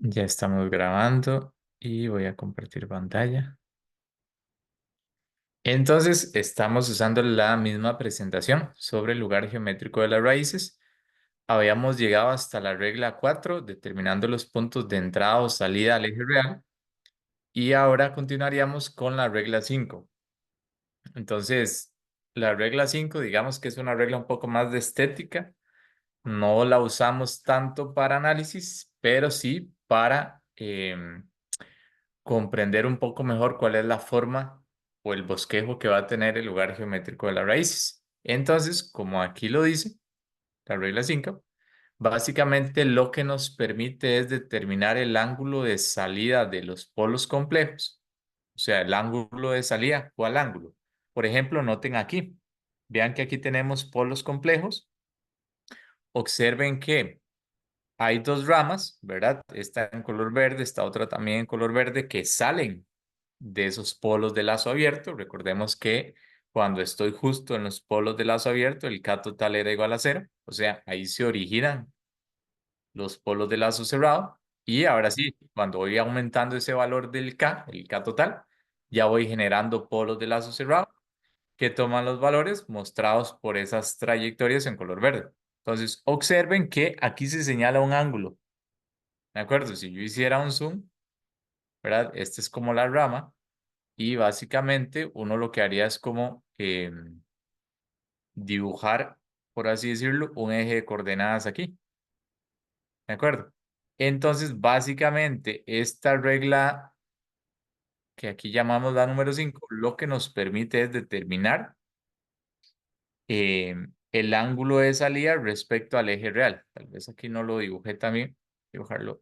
Ya estamos grabando y voy a compartir pantalla. Entonces, estamos usando la misma presentación sobre el lugar geométrico de las raíces. Habíamos llegado hasta la regla 4, determinando los puntos de entrada o salida al eje real. Y ahora continuaríamos con la regla 5. Entonces, la regla 5, digamos que es una regla un poco más de estética. No la usamos tanto para análisis, pero sí para comprender un poco mejor cuál es la forma o el bosquejo que va a tener el lugar geométrico de las raíces. Entonces, como aquí lo dice, la regla 5, básicamente lo que nos permite es determinar el ángulo de salida de los polos complejos. O sea, el ángulo de salida, ¿cuál ángulo? Por ejemplo, noten aquí. Vean que aquí tenemos polos complejos. Observen que hay dos ramas, ¿verdad? Esta en color verde, esta otra también en color verde, que salen de esos polos de lazo abierto. Recordemos que cuando estoy justo en los polos de lazo abierto, el K total era igual a cero. O sea, ahí se originan los polos de lazo cerrado. Y ahora sí, cuando voy aumentando ese valor del K, el K total, ya voy generando polos de lazo cerrado que toman los valores mostrados por esas trayectorias en color verde. Entonces, observen que aquí se señala un ángulo. ¿De acuerdo? Si yo hiciera un zoom, ¿verdad? Esta es como la rama y básicamente uno lo que haría es como dibujar, por así decirlo, un eje de coordenadas aquí. ¿De acuerdo? Entonces, básicamente, esta regla que aquí llamamos la número 5 lo que nos permite es determinar el ángulo de salida respecto al eje real. Tal vez aquí no lo dibujé también, dibujarlo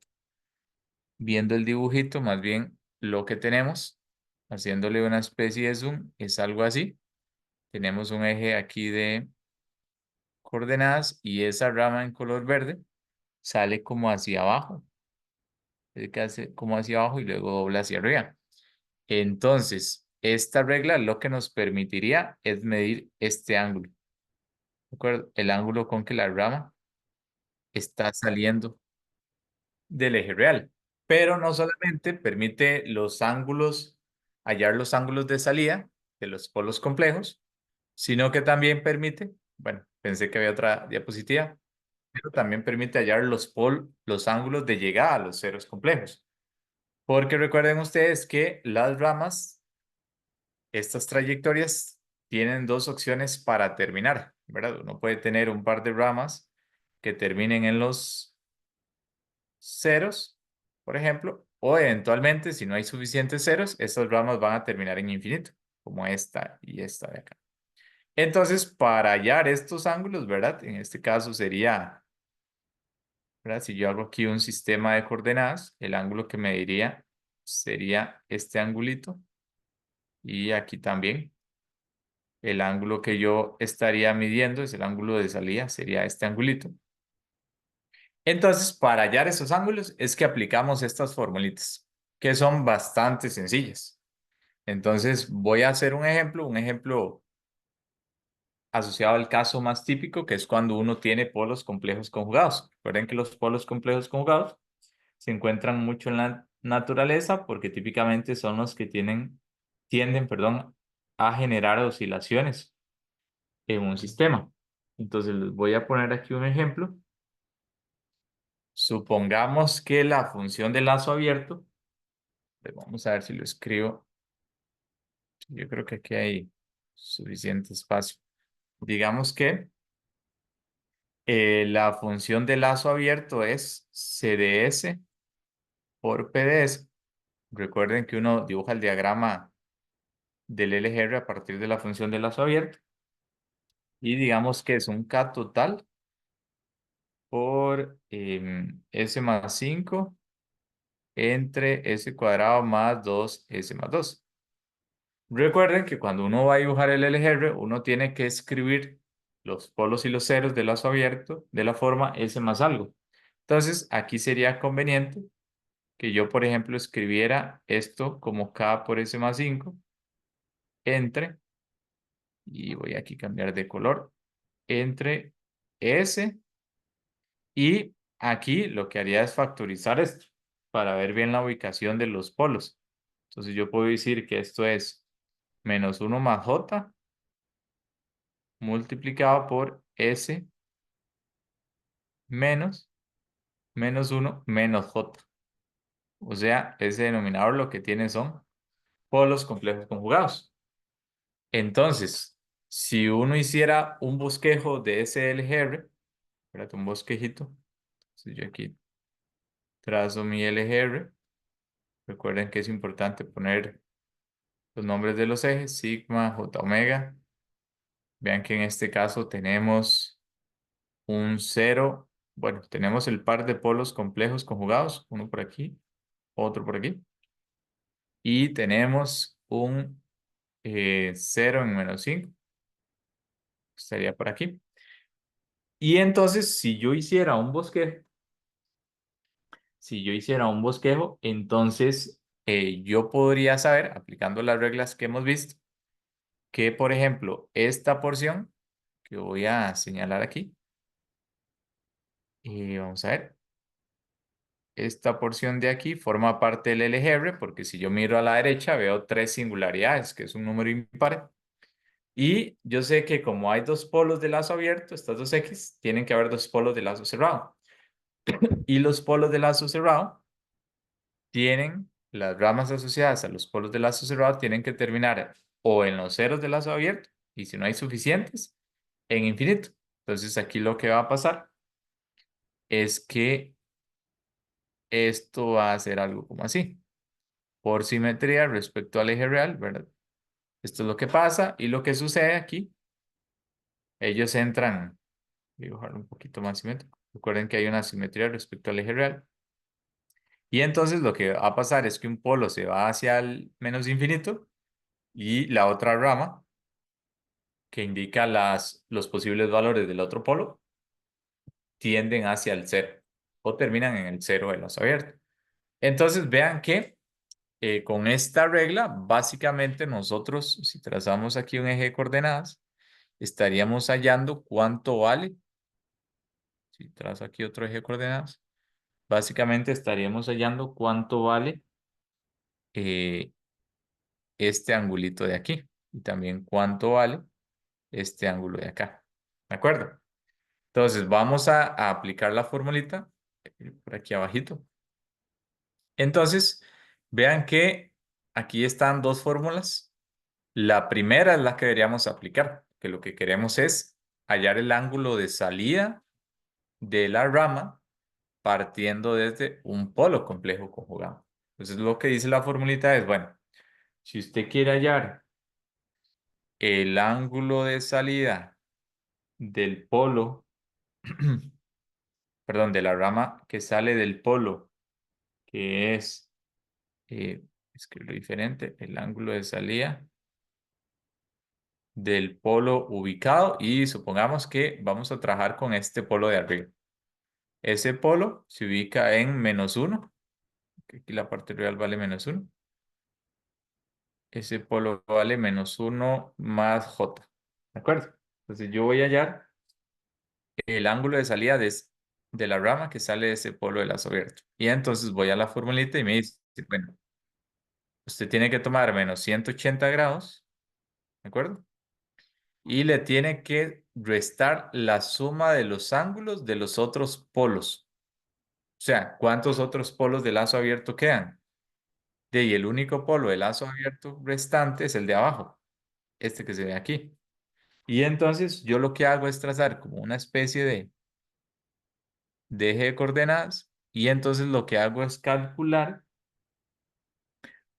viendo el dibujito, más bien lo que tenemos, haciéndole una especie de zoom, es algo así. Tenemos un eje aquí de coordenadas y esa rama en color verde sale como hacia abajo, es que hace como hacia abajo y luego dobla hacia arriba. Entonces, esta regla lo que nos permitiría es medir este ángulo, ¿de acuerdo? El ángulo con que la rama está saliendo del eje real. Pero no solamente permite los ángulos, hallar los ángulos de salida de los polos complejos, sino que también permite, bueno, pensé que había otra diapositiva, pero también permite hallar los ángulos de llegada a los ceros complejos. Porque recuerden ustedes que las ramas, estas trayectorias, tienen dos opciones para terminar, ¿verdad? Uno puede tener un par de ramas que terminen en los ceros, por ejemplo, o eventualmente, si no hay suficientes ceros, estas ramas van a terminar en infinito, como esta y esta de acá. Entonces, para hallar estos ángulos, ¿verdad? En este caso sería, ¿verdad? Si yo hago aquí un sistema de coordenadas, el ángulo que me diría sería este angulito y aquí también. El ángulo que yo estaría midiendo es el ángulo de salida, sería este angulito. Entonces, para hallar esos ángulos es que aplicamos estas formulitas, que son bastante sencillas. Entonces, voy a hacer un ejemplo asociado al caso más típico, que es cuando uno tiene polos complejos conjugados. Recuerden que los polos complejos conjugados se encuentran mucho en la naturaleza porque típicamente son los que tienden, perdón, a generar oscilaciones en un sistema. Entonces, les voy a poner aquí un ejemplo. Supongamos que la función de lazo abierto, vamos a ver si lo escribo. Yo creo que aquí hay suficiente espacio. Digamos que la función de lazo abierto es CDS por PDS. Recuerden que uno dibuja el diagrama del LGR a partir de la función de lazo abierto. Y digamos que es un K total por S más 5 entre S cuadrado más 2S más 2. Recuerden que cuando uno va a dibujar el LGR, uno tiene que escribir los polos y los ceros de lazo abierto de la forma S más algo. Entonces, aquí sería conveniente que yo, por ejemplo, escribiera esto como K por S más 5 entre, y voy aquí a cambiar de color, entre S y aquí lo que haría es factorizar esto. para ver bien la ubicación de los polos. Entonces yo puedo decir que esto es menos 1 más j multiplicado por s menos menos 1 menos j. O sea, ese denominador lo que tiene son polos complejos conjugados. Entonces, si uno hiciera un bosquejo de ese LGR, espérate, un bosquejito. Entonces yo aquí trazo mi LGR. Recuerden que es importante poner los nombres de los ejes, sigma, j omega. Vean que en este caso tenemos un cero. Bueno, tenemos el par de polos complejos conjugados, uno por aquí, otro por aquí. Y tenemos un 0 en -5, estaría por aquí. Y entonces, si yo hiciera un bosquejo, entonces yo podría saber, aplicando las reglas que hemos visto, que, por ejemplo, esta porción que voy a señalar aquí, vamos a ver, esta porción de aquí forma parte del LGR, porque si yo miro a la derecha veo tres singularidades, que es un número impar. Y yo sé que como hay dos polos de lazo abierto, estas dos X, tienen que haber dos polos de lazo cerrado. Y los polos de lazo cerrado tienen, las ramas asociadas a los polos de lazo cerrado tienen que terminar o en los ceros de lazo abierto, y si no hay suficientes, en infinito. Entonces aquí lo que va a pasar es que esto va a ser algo como así. Por simetría respecto al eje real, ¿verdad? Esto es lo que pasa y lo que sucede aquí, ellos entran, voy a dibujarlo un poquito más simétrico. Recuerden que hay una simetría respecto al eje real. Y entonces lo que va a pasar es que un polo se va hacia el menos infinito y la otra rama, que indica los posibles valores del otro polo, tienden hacia el cero o terminan en el cero de lazo abierto. Entonces vean que con esta regla, básicamente nosotros, si trazamos aquí un eje de coordenadas, estaríamos hallando cuánto vale. Si trazo aquí otro eje de coordenadas, básicamente estaríamos hallando cuánto vale eh, este angulito de aquí y también cuánto vale este ángulo de acá. ¿De acuerdo? Entonces vamos a aplicar la formulita por aquí abajito. Entonces, vean que aquí están dos fórmulas. La primera es la que deberíamos aplicar, que lo que queremos es hallar el ángulo de salida de la rama partiendo desde un polo complejo conjugado. Entonces lo que dice la formulita es, bueno, si usted quiere hallar el ángulo de salida del polo, perdón, de la rama que sale del polo, que es, escribirlo diferente, el ángulo de salida del polo ubicado y supongamos que vamos a trabajar con este polo de arriba. Ese polo se ubica en -1, que aquí la parte real vale -1. Ese polo vale -1 más j. ¿De acuerdo? Entonces yo voy a hallar el ángulo de salida de la rama que sale de ese polo de lazo abierto. Y entonces voy a la formulita y me dice, bueno, usted tiene que tomar -180 grados, ¿de acuerdo? Y le tiene que restar la suma de los ángulos de los otros polos. O sea, ¿cuántos otros polos de lazo abierto quedan? Y el único polo de lazo abierto restante es el de abajo, este que se ve aquí. Y entonces yo lo que hago es trazar como una especie de eje de coordenadas y entonces lo que hago es calcular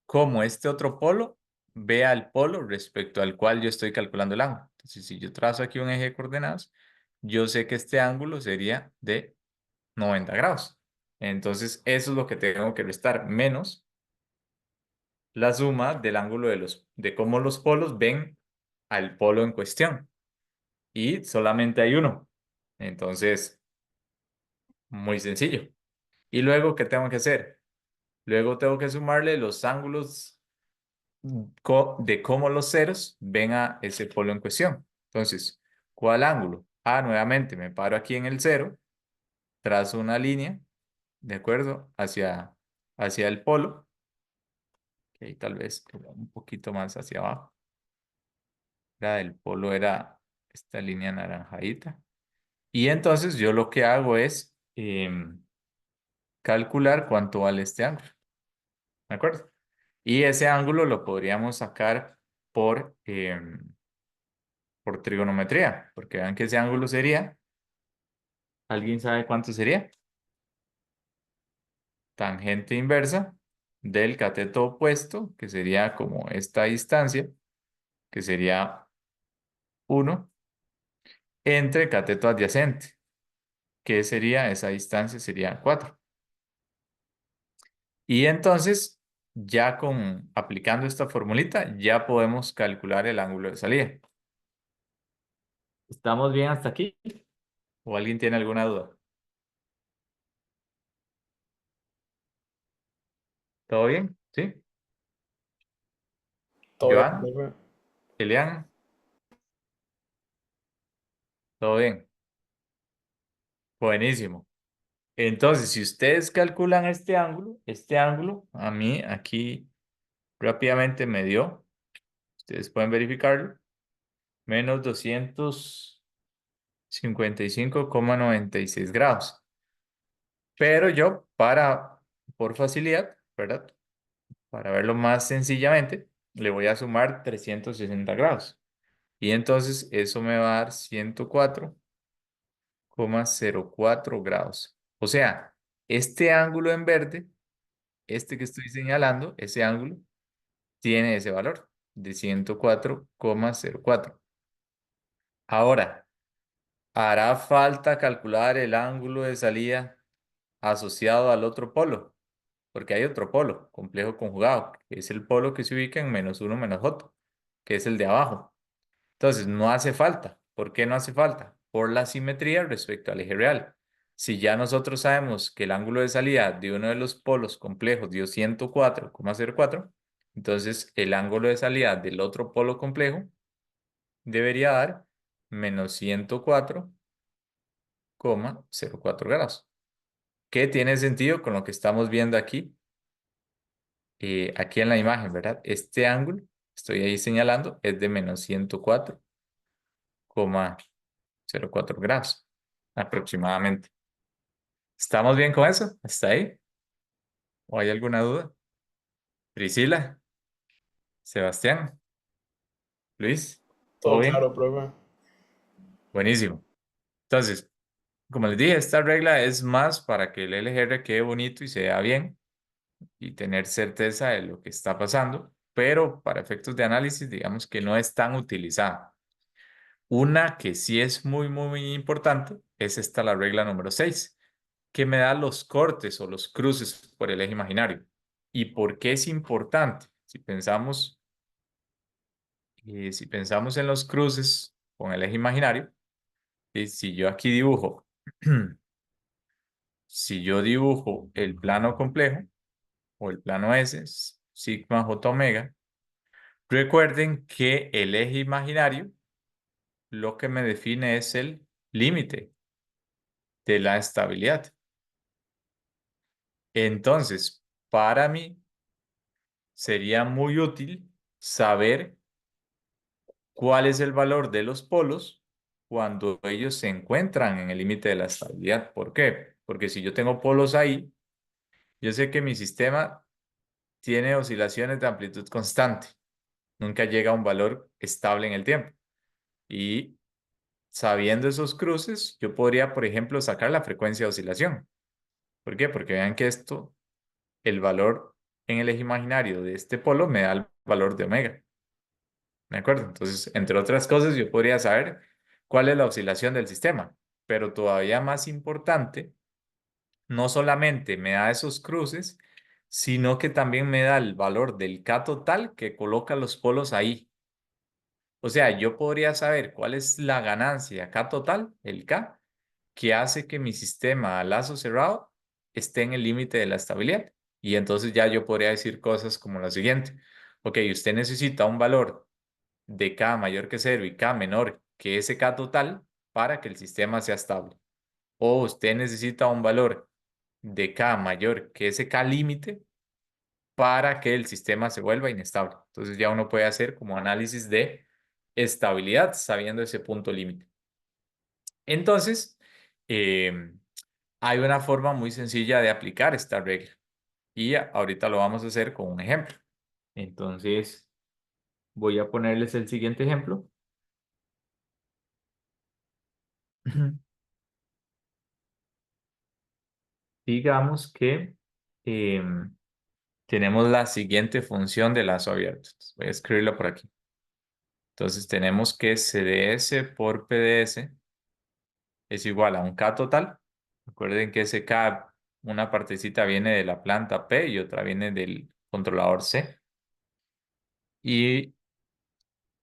cómo este otro polo ve al polo respecto al cual yo estoy calculando el ángulo. Entonces, si yo trazo aquí un eje de coordenadas, yo sé que este ángulo sería de 90 grados. Entonces, eso es lo que tengo que restar, menos la suma del ángulo de cómo los polos ven al polo en cuestión. Y solamente hay uno. Entonces, muy sencillo. Y luego, ¿qué tengo que hacer? Luego tengo que sumarle los ángulos de cómo los ceros ven a ese polo en cuestión. Entonces, ¿cuál ángulo? Ah, nuevamente me paro aquí en el cero, trazo una línea, ¿de acuerdo? Hacia hacia el polo, que tal vez un poquito más hacia abajo. El polo era esta línea naranjadita. Y entonces yo lo que hago es calcular cuánto vale este ángulo. ¿De acuerdo? Y ese ángulo lo podríamos sacar por trigonometría, porque vean que ese ángulo sería, ¿alguien sabe cuánto sería? Tangente inversa del cateto opuesto, que sería como esta distancia, que sería 1, entre cateto adyacente, que sería esa distancia, sería 4. Y entonces, ya aplicando esta formulita, ya podemos calcular el ángulo de salida. ¿Estamos bien hasta aquí? ¿O alguien tiene alguna duda? ¿Todo bien? ¿Sí? Todo bien, Joan, profe. Elian, ¿todo bien? Buenísimo. Entonces, si ustedes calculan este ángulo, a mí aquí rápidamente me dio, ustedes pueden verificarlo, menos 255,96 grados. Pero yo, por facilidad, ¿verdad? Para verlo más sencillamente, le voy a sumar 360 grados. Y entonces eso me va a dar 104,04 grados. O sea, este ángulo en verde, este que estoy señalando, ese ángulo, tiene ese valor de 104,04. Ahora, hará falta calcular el ángulo de salida asociado al otro polo, porque hay otro polo, complejo conjugado, que es el polo que se ubica en -1 menos j, que es el de abajo. Entonces, no hace falta. ¿Por qué no hace falta? Por la simetría respecto al eje real. Si ya nosotros sabemos que el ángulo de salida de uno de los polos complejos dio 104,04, entonces el ángulo de salida del otro polo complejo debería dar -104,04 grados. Que tiene sentido con lo que estamos viendo aquí en la imagen, ¿verdad? Este ángulo, estoy ahí señalando, es de -104,04 grados aproximadamente. ¿Estamos bien con eso? ¿Hasta ahí? ¿O hay alguna duda? Priscila, Sebastián, Luis, ¿todo Todo bien? claro, profe. Buenísimo. Entonces, como les dije, esta regla es más para que el LGR quede bonito y se vea bien y tener certeza de lo que está pasando, pero para efectos de análisis, digamos que no es tan utilizada. Una que sí es muy, muy, muy importante es esta, la regla número 6, que me da los cortes o los cruces por el eje imaginario. ¿Y por qué es importante? Si pensamos en los cruces con el eje imaginario, y si yo aquí dibujo, si yo dibujo el plano complejo o el plano S, sigma j omega, recuerden que el eje imaginario lo que me define es el límite de la estabilidad. Entonces, para mí sería muy útil saber cuál es el valor de los polos cuando ellos se encuentran en el límite de la estabilidad. ¿Por qué? Porque si yo tengo polos ahí, yo sé que mi sistema tiene oscilaciones de amplitud constante. Nunca llega a un valor estable en el tiempo. Y sabiendo esos cruces, yo podría, por ejemplo, sacar la frecuencia de oscilación. ¿Por qué? Porque vean que el valor en el eje imaginario de este polo me da el valor de omega. ¿De acuerdo? Entonces, entre otras cosas, yo podría saber cuál es la oscilación del sistema, pero todavía más importante, no solamente me da esos cruces, sino que también me da el valor del K total que coloca los polos ahí. O sea, yo podría saber cuál es la ganancia K total, el K, que hace que mi sistema a lazo cerrado esté en el límite de la estabilidad. Y entonces ya yo podría decir cosas como la siguiente. Ok, usted necesita un valor de K mayor que cero y K menor que ese K total para que el sistema sea estable. O usted necesita un valor de K mayor que ese K límite para que el sistema se vuelva inestable. Entonces ya uno puede hacer como análisis de estabilidad sabiendo ese punto límite. Entonces, eh, hay una forma muy sencilla de aplicar esta regla y ahorita lo vamos a hacer con un ejemplo. Entonces, voy a ponerles el siguiente ejemplo. Digamos que tenemos la siguiente función de lazo abierto. Entonces, voy a escribirlo por aquí. Entonces tenemos que CDS por PDS es igual a un K total. Recuerden que ese K, una partecita viene de la planta P y otra viene del controlador C. Y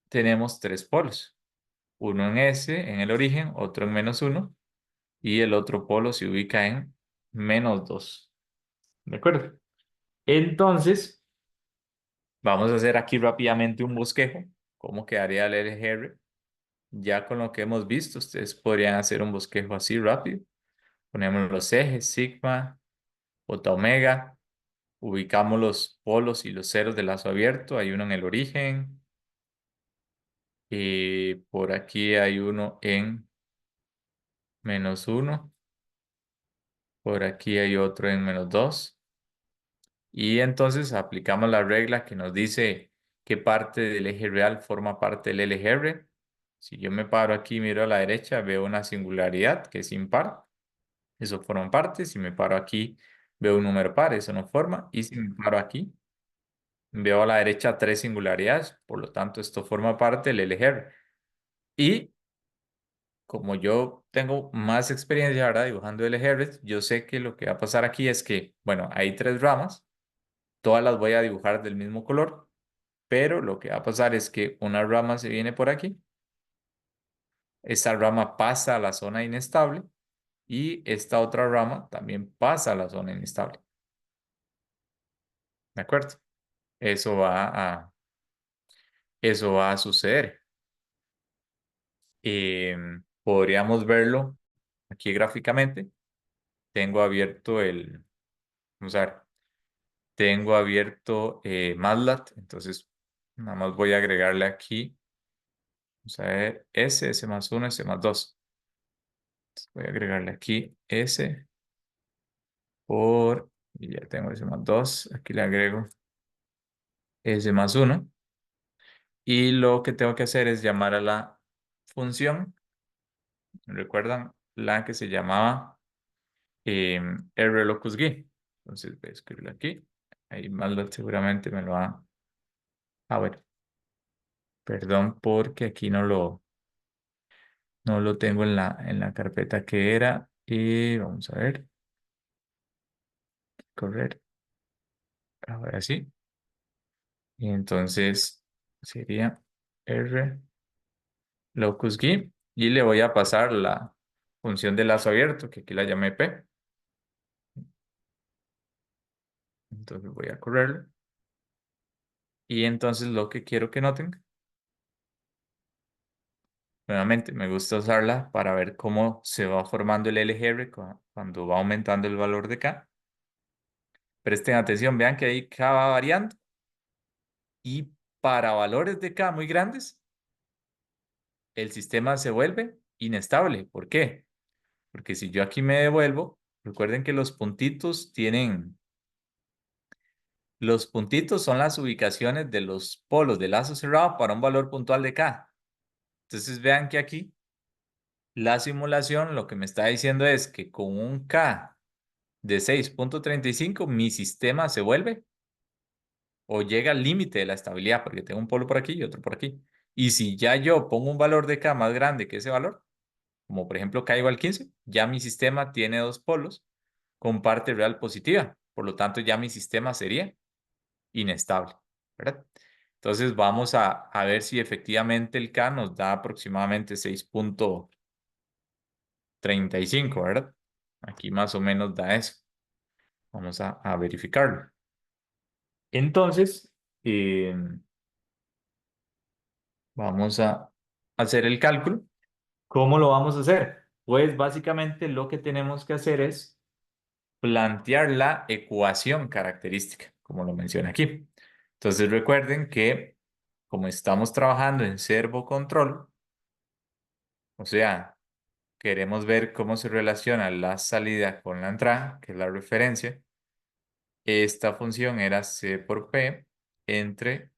tenemos tres polos. Uno en S, en el origen, otro en -1 y el otro polo se ubica en -2. ¿De acuerdo? Entonces, vamos a hacer aquí rápidamente un bosquejo. ¿Cómo quedaría el LGR? Ya con lo que hemos visto, ustedes podrían hacer un bosquejo así rápido. Ponemos los ejes, sigma, j omega. Ubicamos los polos y los ceros del lazo abierto. Hay uno en el origen. Y por aquí hay uno en -1. Por aquí hay otro en -2. Y entonces aplicamos la regla que nos dice qué parte del eje real forma parte del LGR. Si yo me paro aquí y miro a la derecha, veo una singularidad que es impar. Eso forma parte. Si me paro aquí, veo un número par. Eso no forma. Y si me paro aquí, veo a la derecha tres singularidades. Por lo tanto, esto forma parte del LGR. Y como yo tengo más experiencia ahora dibujando LGRs, yo sé que lo que va a pasar aquí es que, bueno, hay tres ramas. Todas las voy a dibujar del mismo color, pero lo que va a pasar es que una rama se viene por aquí, esta rama pasa a la zona inestable y esta otra rama también pasa a la zona inestable. ¿De acuerdo? Eso va a, eso va a suceder. Podríamos verlo aquí gráficamente. Tengo abierto vamos a ver, tengo abierto MATLAB, entonces nada más voy a agregarle aquí, vamos a ver, S+1, S+2. Voy a agregarle aquí S y ya tengo S+2, aquí le agrego S+1 y lo que tengo que hacer es llamar a la función, ¿recuerdan? La que se llamaba RLocusGui. Entonces voy a escribirlo aquí, ahí MATLAB seguramente me lo va a ver, perdón porque aquí no lo tengo en la carpeta que era y vamos a ver, correr, ahora sí. Y entonces sería R locus G y le voy a pasar la función de lazo abierto, que aquí la llamé P. Entonces voy a correrlo. Y entonces lo que quiero que noten, nuevamente me gusta usarla para ver cómo se va formando el LGR cuando va aumentando el valor de K. Presten atención, vean que ahí K va variando y para valores de K muy grandes, el sistema se vuelve inestable. ¿Por qué? Porque si yo aquí me devuelvo, recuerden que los puntitos son las ubicaciones de los polos de lazo cerrado para un valor puntual de K. Entonces vean que aquí la simulación lo que me está diciendo es que con un K de 6.35 mi sistema se vuelve o llega al límite de la estabilidad porque tengo un polo por aquí y otro por aquí. Y si ya yo pongo un valor de K más grande que ese valor, como por ejemplo K igual 15, ya mi sistema tiene dos polos con parte real positiva. Por lo tanto, ya mi sistema sería inestable, ¿verdad? Entonces vamos a ver si efectivamente el K nos da aproximadamente 6.35, ¿verdad? Aquí más o menos da eso. Vamos a verificarlo. Entonces, vamos a hacer el cálculo. ¿Cómo lo vamos a hacer? Pues básicamente lo que tenemos que hacer es plantear la ecuación característica. como lo menciona aquí. Entonces recuerden que como estamos trabajando en servo control, o sea, queremos ver cómo se relaciona la salida con la entrada, que es la referencia. Esta función era C por P entre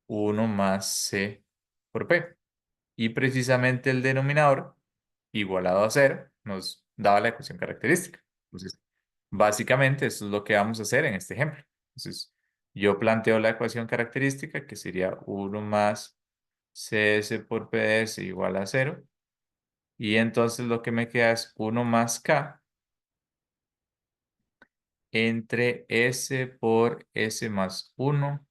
1 más C por P. Y precisamente el denominador, igualado a cero, nos daba la ecuación característica. Entonces, básicamente, esto es lo que vamos a hacer en este ejemplo. Entonces, yo planteo la ecuación característica, que sería 1 más CS por PS igual a cero. Y entonces lo que me queda es 1 más K entre S por S más 1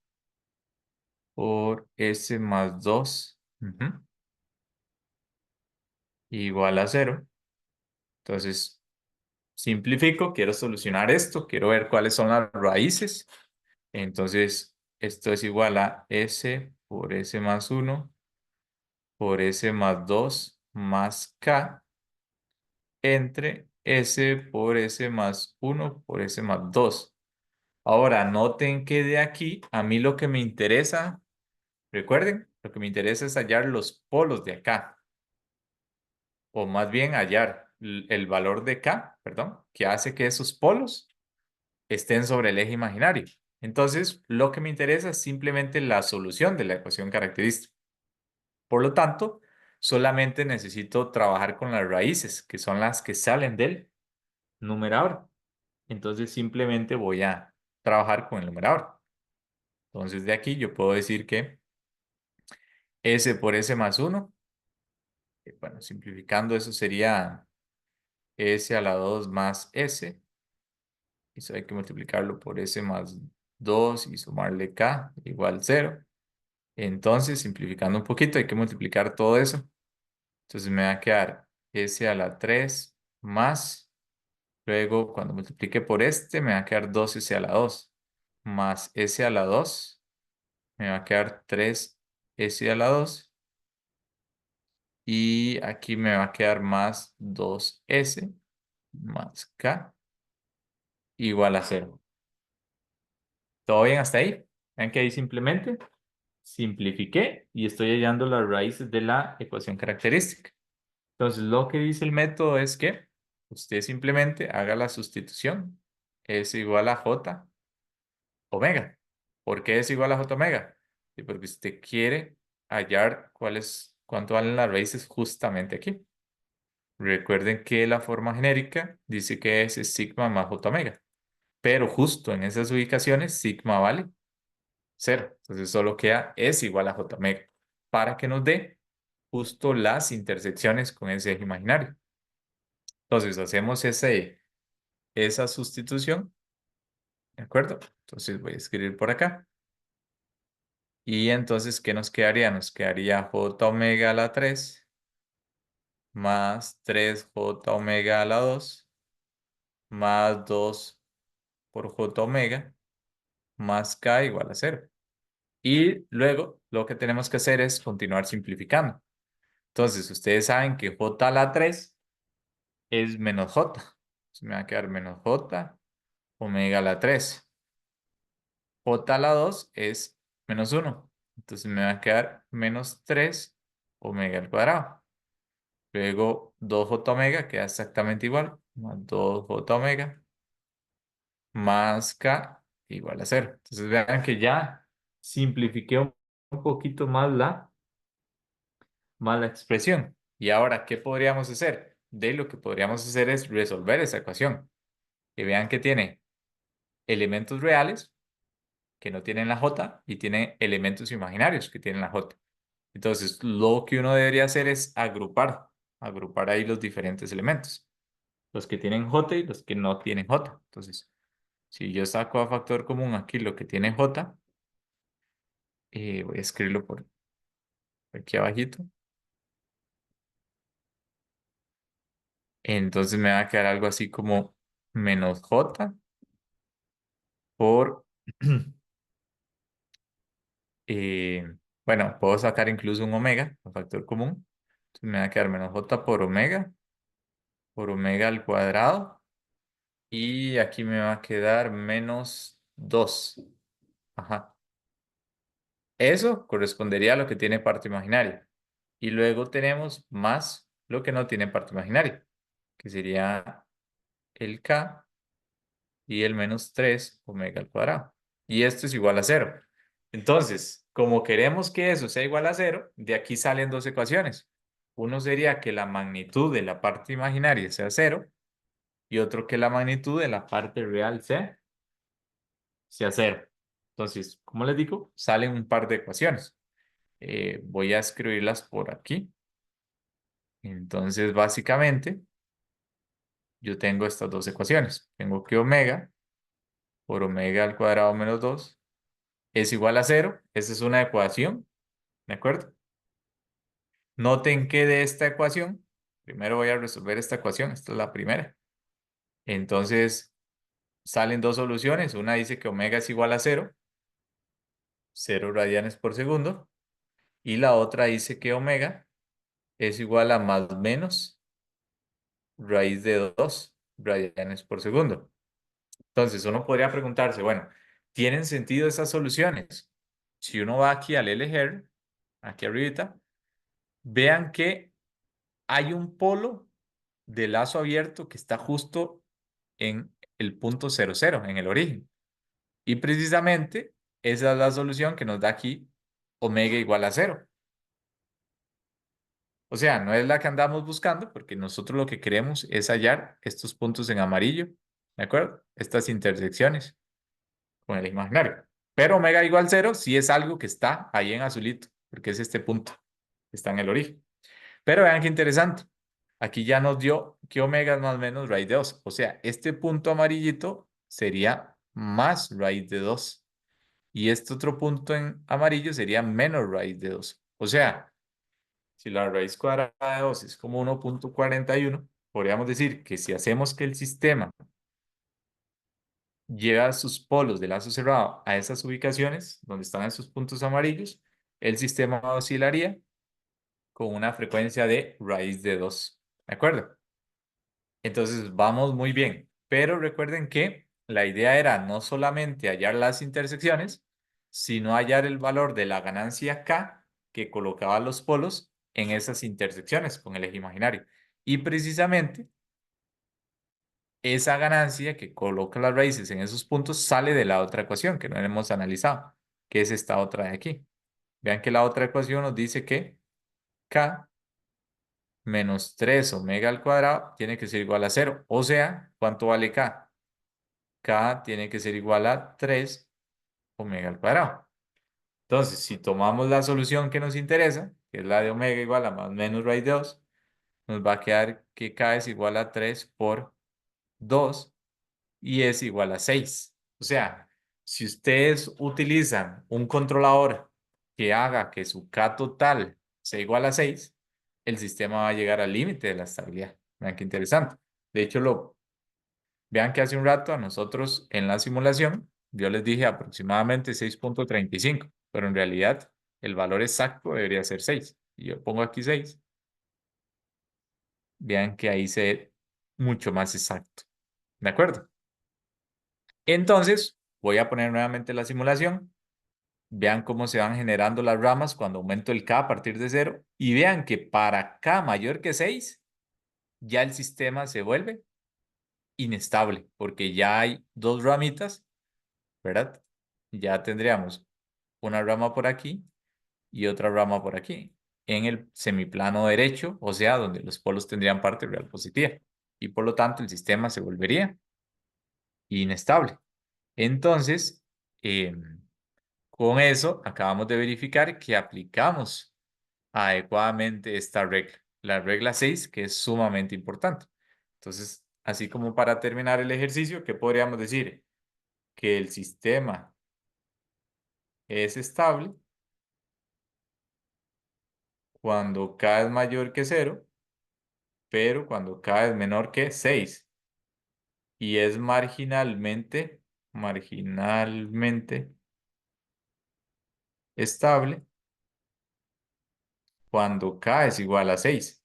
por S más 2 igual a cero. Entonces, simplifico, quiero solucionar esto, quiero ver cuáles son las raíces. Entonces, esto es igual a S por S más 1 por S más 2 más K entre S por S más 1 por S más 2. Ahora, noten que de aquí a mí lo que me interesa, recuerden, lo que me interesa es hallar los polos de acá, o más bien hallar el valor de K, perdón, que hace que esos polos estén sobre el eje imaginario. Entonces, lo que me interesa es simplemente la solución de la ecuación característica. Por lo tanto, solamente necesito trabajar con las raíces, que son las que salen del numerador. Entonces, simplemente voy a trabajar con el numerador. Entonces, de aquí yo puedo decir que S por S más 1, bueno, simplificando eso sería S a la 2 más S. Eso hay que multiplicarlo por S más 2 y sumarle K igual 0. Entonces, simplificando un poquito, hay que multiplicar todo eso. Entonces me va a quedar S a la 3 más, luego cuando multiplique por este, me va a quedar 2S a la 2 más S a la 2, me va a quedar 3S a la 2 y aquí me va a quedar más 2S más K igual a 0. ¿Todo bien hasta ahí? Ven que ahí simplemente simplifiqué y estoy hallando las raíces de la ecuación característica. Entonces, lo que dice el método es que usted simplemente haga la sustitución. Es igual a J omega. ¿Por qué es igual a J omega? Sí, porque usted quiere hallar cuánto valen las raíces justamente aquí. Recuerden que la forma genérica dice que es sigma más J omega. Pero justo en esas ubicaciones, sigma vale cero. Entonces solo queda es igual a J omega para que nos dé justo las intersecciones con ese eje imaginario. Entonces hacemos esa sustitución, ¿de acuerdo? Entonces voy a escribir por acá. Y entonces, ¿qué nos quedaría? Nos quedaría J omega a la 3 más 3J omega a la 2 más 2 por J omega más K igual a 0. Y luego lo que tenemos que hacer es continuar simplificando. Entonces, ustedes saben que J a la 3 es menos J. Entonces, me va a quedar menos J omega a la 3. J a la 2 es menos 1. Entonces me va a quedar menos 3 omega al cuadrado. Luego 2J omega queda exactamente igual. Más 2J omega más K igual a 0. Entonces vean que ya simplifiqué un poquito más la expresión. Y ahora, ¿qué podríamos hacer? De lo que podríamos hacer es resolver esa ecuación. Y vean que tiene elementos reales que no tienen la J y tiene elementos imaginarios que tienen la J. Entonces, lo que uno debería hacer es agrupar ahí los diferentes elementos, los que tienen J y los que no tienen J. Entonces, si yo saco a factor común aquí lo que tiene J, voy a escribirlo por aquí abajito. Entonces me va a quedar algo así como menos J por, bueno, puedo sacar incluso un omega, un factor común. Entonces me va a quedar menos J por omega al cuadrado. Y aquí me va a quedar menos 2. Ajá. Eso correspondería a lo que tiene parte imaginaria. Y luego tenemos más lo que no tiene parte imaginaria, que sería el k y el menos 3 omega al cuadrado. Y esto es igual a cero. Entonces, como queremos que eso sea igual a cero, de aquí salen dos ecuaciones. Uno sería que la magnitud de la parte imaginaria sea cero y otro que la magnitud de la parte real sea cero. Entonces, como les digo, salen un par de ecuaciones. Voy a escribirlas por aquí. Entonces, básicamente, yo tengo estas dos ecuaciones. Tengo que omega por omega al cuadrado menos 2 es igual a cero. Esa es una ecuación, ¿de acuerdo? Noten que de esta ecuación, primero voy a resolver esta ecuación, esta es la primera. Entonces, salen dos soluciones. Una dice que omega es igual a cero radianes por segundo. Y la otra dice que omega es igual a más o menos raíz de 2 radianes por segundo. Entonces, uno podría preguntarse, bueno, ¿tienen sentido esas soluciones? Si uno va aquí al LGR, aquí arribita, vean que hay un polo de lazo abierto que está justo en el punto 00, en el origen. Y precisamente esa es la solución que nos da aquí omega igual a cero. O sea, no es la que andamos buscando porque nosotros lo que queremos es hallar estos puntos en amarillo, ¿de acuerdo? Estas intersecciones con el imaginario. Pero omega igual cero sí es algo que está ahí en azulito, porque es este punto que está en el origen. Pero vean qué interesante. Aquí ya nos dio que omega es más o menos raíz de 2. O sea, este punto amarillito sería más raíz de 2. Y este otro punto en amarillo sería menos raíz de 2. O sea, si la raíz cuadrada de 2 es como 1,41, podríamos decir que si hacemos que el sistema lleve a sus polos de lazo cerrado a esas ubicaciones donde están esos puntos amarillos, el sistema oscilaría con una frecuencia de raíz de 2. ¿De acuerdo? Entonces vamos muy bien. Pero recuerden que la idea era no solamente hallar las intersecciones, sino hallar el valor de la ganancia K que colocaba los polos en esas intersecciones con el eje imaginario. Y precisamente esa ganancia que coloca las raíces en esos puntos sale de la otra ecuación que no hemos analizado, que es esta otra de aquí. Vean que la otra ecuación nos dice que K menos 3 omega al cuadrado tiene que ser igual a cero. O sea, ¿cuánto vale K? K tiene que ser igual a 3 omega al cuadrado. Entonces, si tomamos la solución que nos interesa, que es la de omega igual a más o menos raíz de 2, nos va a quedar que K es igual a 3 por 2 y es igual a 6. O sea, si ustedes utilizan un controlador que haga que su K total sea igual a 6, el sistema va a llegar al límite de la estabilidad. Vean qué interesante. De hecho, vean que hace un rato a nosotros en la simulación, yo les dije aproximadamente 6,35, pero en realidad el valor exacto debería ser 6. Y yo pongo aquí 6, vean que ahí se ve mucho más exacto. ¿De acuerdo? Entonces, voy a poner nuevamente la simulación. Vean cómo se van generando las ramas cuando aumento el K a partir de cero. Y vean que para K mayor que 6, ya el sistema se vuelve inestable, porque ya hay dos ramitas, ¿verdad? Ya tendríamos una rama por aquí y otra rama por aquí, en el semiplano derecho, o sea, donde los polos tendrían parte real positiva. Y por lo tanto, el sistema se volvería inestable. Entonces, con eso, acabamos de verificar que aplicamos adecuadamente esta regla, la regla 6, que es sumamente importante. Entonces, así como para terminar el ejercicio, ¿qué podríamos decir? Que el sistema es estable cuando K es mayor que cero, pero cuando K es menor que 6 y es marginalmente estable cuando K es igual a 6.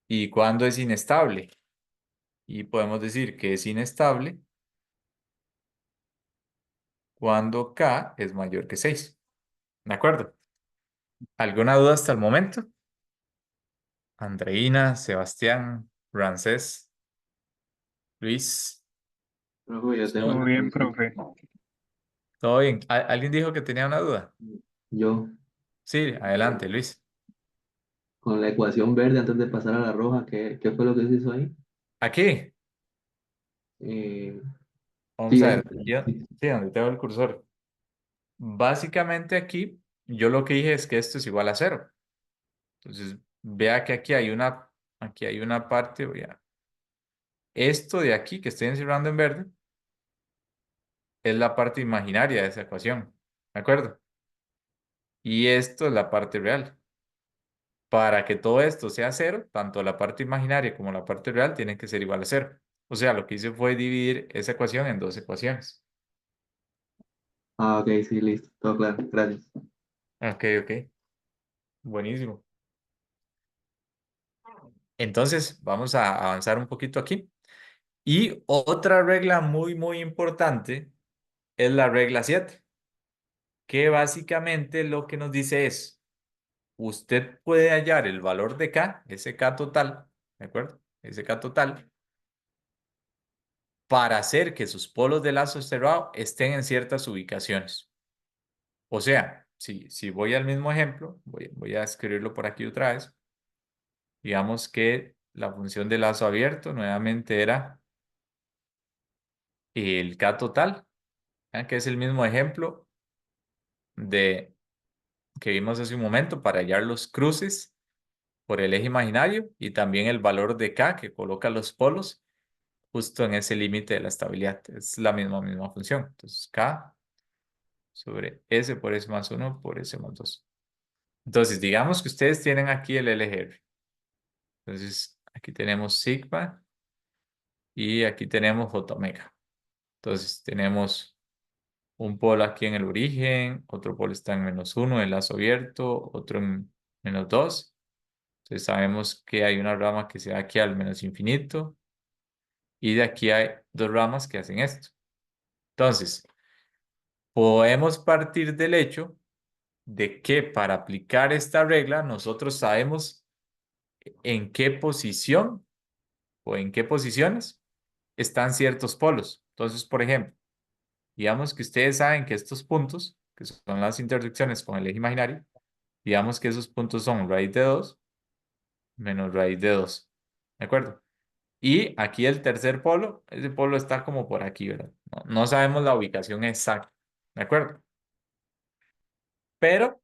¿Y cuando es inestable? Y podemos decir que es inestable cuando K es mayor que 6. ¿De acuerdo? ¿Alguna duda hasta el momento? Andreina, Sebastián, Ramsés, Luis, Profe, yo tengo Todo una bien, consulta. profe. ¿todo bien? ¿Alguien dijo que tenía una duda? Yo, Sí, adelante, Luis. con la ecuación verde antes de pasar a la roja, ¿qué fue lo que se hizo ahí? Aquí, Eh, vamos sí, a eso. ver. Sí, donde tengo el cursor. Básicamente aquí, yo lo que dije es que esto es igual a cero. Entonces, vea que aquí hay una parte, esto de aquí que estoy encerrando en verde es la parte imaginaria de esa ecuación. ¿De acuerdo? Y esto es la parte real. Para que todo esto sea cero, tanto la parte imaginaria como la parte real tienen que ser igual a cero. O sea, lo que hice fue dividir esa ecuación en dos ecuaciones. Ah, ok, sí, listo, todo claro, gracias. Ok, ok. Buenísimo. Entonces, vamos a avanzar un poquito aquí. Y otra regla muy, muy importante es la regla 7, que básicamente lo que nos dice es, usted puede hallar el valor de K, ese K total, ¿de acuerdo? Ese K total, para hacer que sus polos de lazo cerrado estén en ciertas ubicaciones. O sea, si voy al mismo ejemplo, voy a escribirlo por aquí otra vez. Digamos que la función de lazo abierto nuevamente era el K total, que es el mismo ejemplo de que vimos hace un momento para hallar los cruces por el eje imaginario y también el valor de K que coloca los polos justo en ese límite de la estabilidad. Es la misma función. Entonces, K sobre S por S más 1 por S más 2. Entonces, digamos que ustedes tienen aquí el LGR. Entonces, aquí tenemos sigma y aquí tenemos J omega. Entonces, tenemos un polo aquí en el origen, otro polo está en -1, el lazo abierto, otro en -2. Entonces, sabemos que hay una rama que se va aquí al menos infinito y de aquí hay dos ramas que hacen esto. Entonces, podemos partir del hecho de que para aplicar esta regla, nosotros sabemos en qué posición o en qué posiciones están ciertos polos. Entonces, por ejemplo, digamos que ustedes saben que estos puntos, que son las intersecciones con el eje imaginario, digamos que esos puntos son raíz de 2 menos raíz de 2. ¿De acuerdo? Y aquí el tercer polo, ese polo está como por aquí, ¿verdad? No sabemos la ubicación exacta. ¿De acuerdo? Pero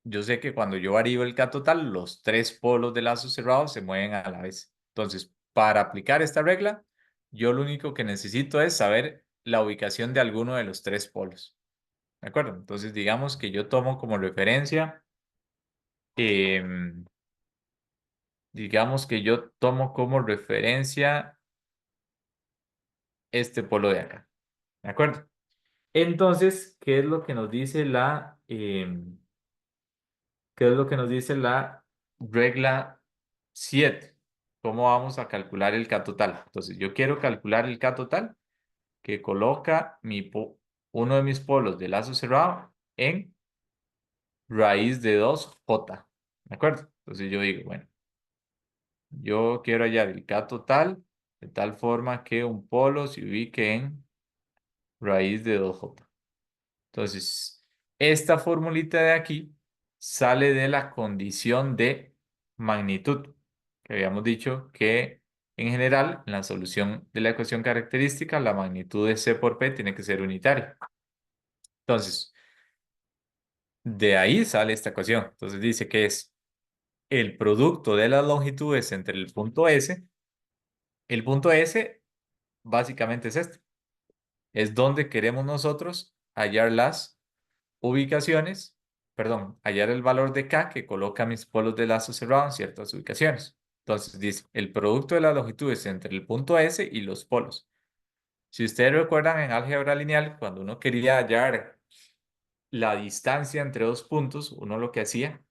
yo sé que cuando yo varío el K total, los tres polos del lazo cerrado se mueven a la vez. Entonces, para aplicar esta regla, yo lo único que necesito es saber la ubicación de alguno de los tres polos. ¿De acuerdo? Entonces, digamos que yo tomo como referencia, em, digamos que yo tomo como referencia este polo de acá. ¿De acuerdo? Entonces, ¿qué es lo que nos dice qué es lo que nos dice la regla 7? ¿Cómo vamos a calcular el K total? Entonces, yo quiero calcular el K total que coloca uno de mis polos de lazo cerrado en raíz de 2J. ¿De acuerdo? Entonces yo digo, bueno, yo quiero hallar el K total de tal forma que un polo se ubique en raíz de 2J. Entonces, esta formulita de aquí sale de la condición de magnitud, que habíamos dicho que en general, en la solución de la ecuación característica, la magnitud de C por P tiene que ser unitaria. Entonces, de ahí sale esta ecuación. Entonces dice que es el producto de las longitudes entre el punto S. El punto S básicamente es este. Es donde queremos nosotros hallar las ubicaciones, perdón, hallar el valor de K que coloca mis polos de lazo cerrado en ciertas ubicaciones. Entonces dice el producto de las longitudes entre el punto S y los polos. Si ustedes recuerdan en álgebra lineal, cuando uno quería hallar la distancia entre dos puntos, uno lo que hacía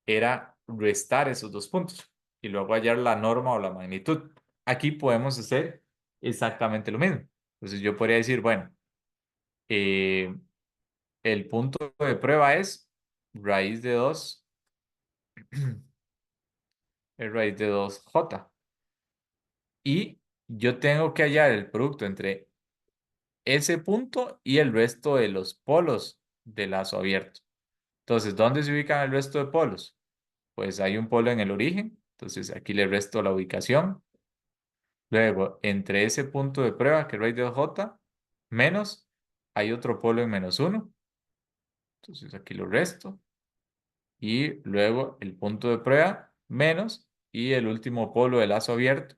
era restar esos dos puntos y luego hallar la norma o la magnitud. Aquí podemos hacer exactamente lo mismo. Entonces yo podría decir, bueno, eh, el punto de prueba es raíz de 2 es raíz de 2j. Y yo tengo que hallar el producto entre ese punto y el resto de los polos del lazo abierto. Entonces, ¿dónde se ubican el resto de polos? Pues hay un polo en el origen, entonces aquí le resto la ubicación. Luego, entre ese punto de prueba, que es raíz de 2j, menos, hay otro polo en -1, entonces aquí lo resto. Y luego el punto de prueba, menos, y el último polo del lazo abierto,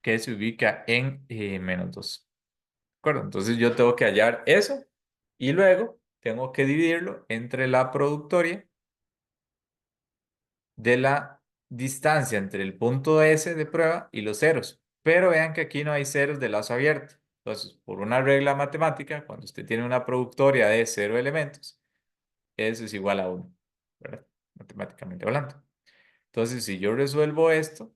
que se ubica en -2. ¿De acuerdo? Entonces yo tengo que hallar eso y luego tengo que dividirlo entre la productoria de la distancia entre el punto S de prueba y los ceros. Pero vean que aquí no hay ceros de lazo abierto. Entonces, por una regla matemática, cuando usted tiene una productoria de 0 elementos, eso es igual a 1, ¿verdad? Matemáticamente hablando. Entonces, si yo resuelvo esto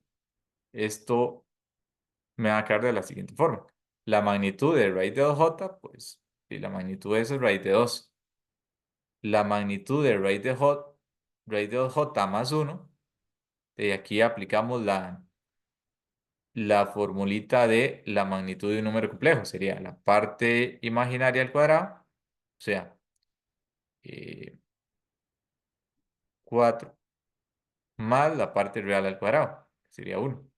me va a quedar de la siguiente forma. La magnitud de raíz de 2j, pues, y la magnitud de eso es raíz de 2. La magnitud de raíz de 2j más 1, y aquí aplicamos la formulita de la magnitud de un número complejo. Sería la parte imaginaria al cuadrado, o sea, 4 más la parte real al cuadrado, que sería 1.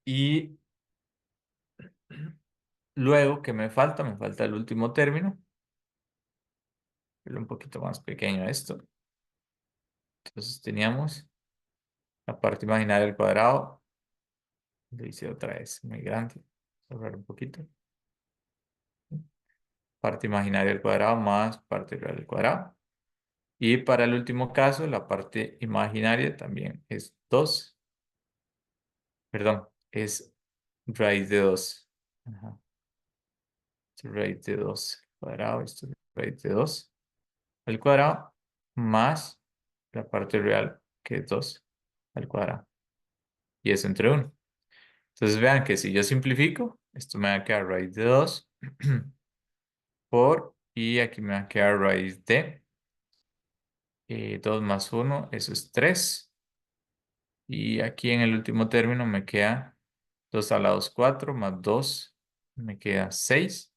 Y luego, ¿qué me falta? Me falta el último término, un poquito más pequeño esto. Entonces teníamos la parte imaginaria al cuadrado, lo hice otra vez, muy grande, cerrar un poquito. Parte imaginaria al cuadrado más parte real al cuadrado. Y para el último caso, la parte imaginaria también es 2, perdón, es raíz de 2. Ajá. Raíz de 2 al cuadrado, esto es raíz de 2 al cuadrado más la parte real, que es 2 al cuadrado. Y eso entre 1. Entonces vean que si yo simplifico, esto me va a quedar raíz de 2 y aquí me va a quedar raíz de 2 más 1, eso es 3. Y aquí en el último término me queda 2 a la 2, 4, más 2, me queda 6.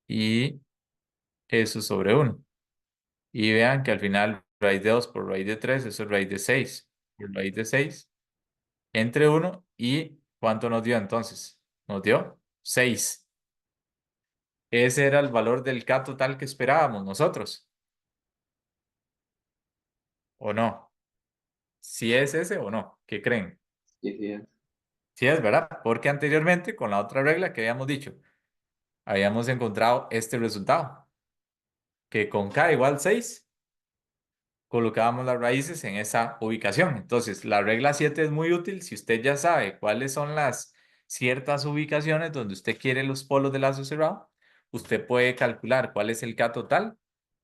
Y eso sobre 1. Y vean que al final raíz de 2 por raíz de 3, eso es raíz de 6. Por raíz de 6, entre 1 y ¿cuánto nos dio entonces? Nos dio 6. Ese era el valor del K total que esperábamos nosotros, ¿o no? Si es ese o no, ¿qué creen? Sí, sí, Sí es, ¿verdad? Porque anteriormente, con la otra regla que habíamos dicho, habíamos encontrado este resultado, que con K igual 6 colocábamos las raíces en esa ubicación. Entonces, la regla 7 es muy útil si usted ya sabe cuáles son las ciertas ubicaciones donde usted quiere los polos de lazo cerrado. Usted puede calcular cuál es el K total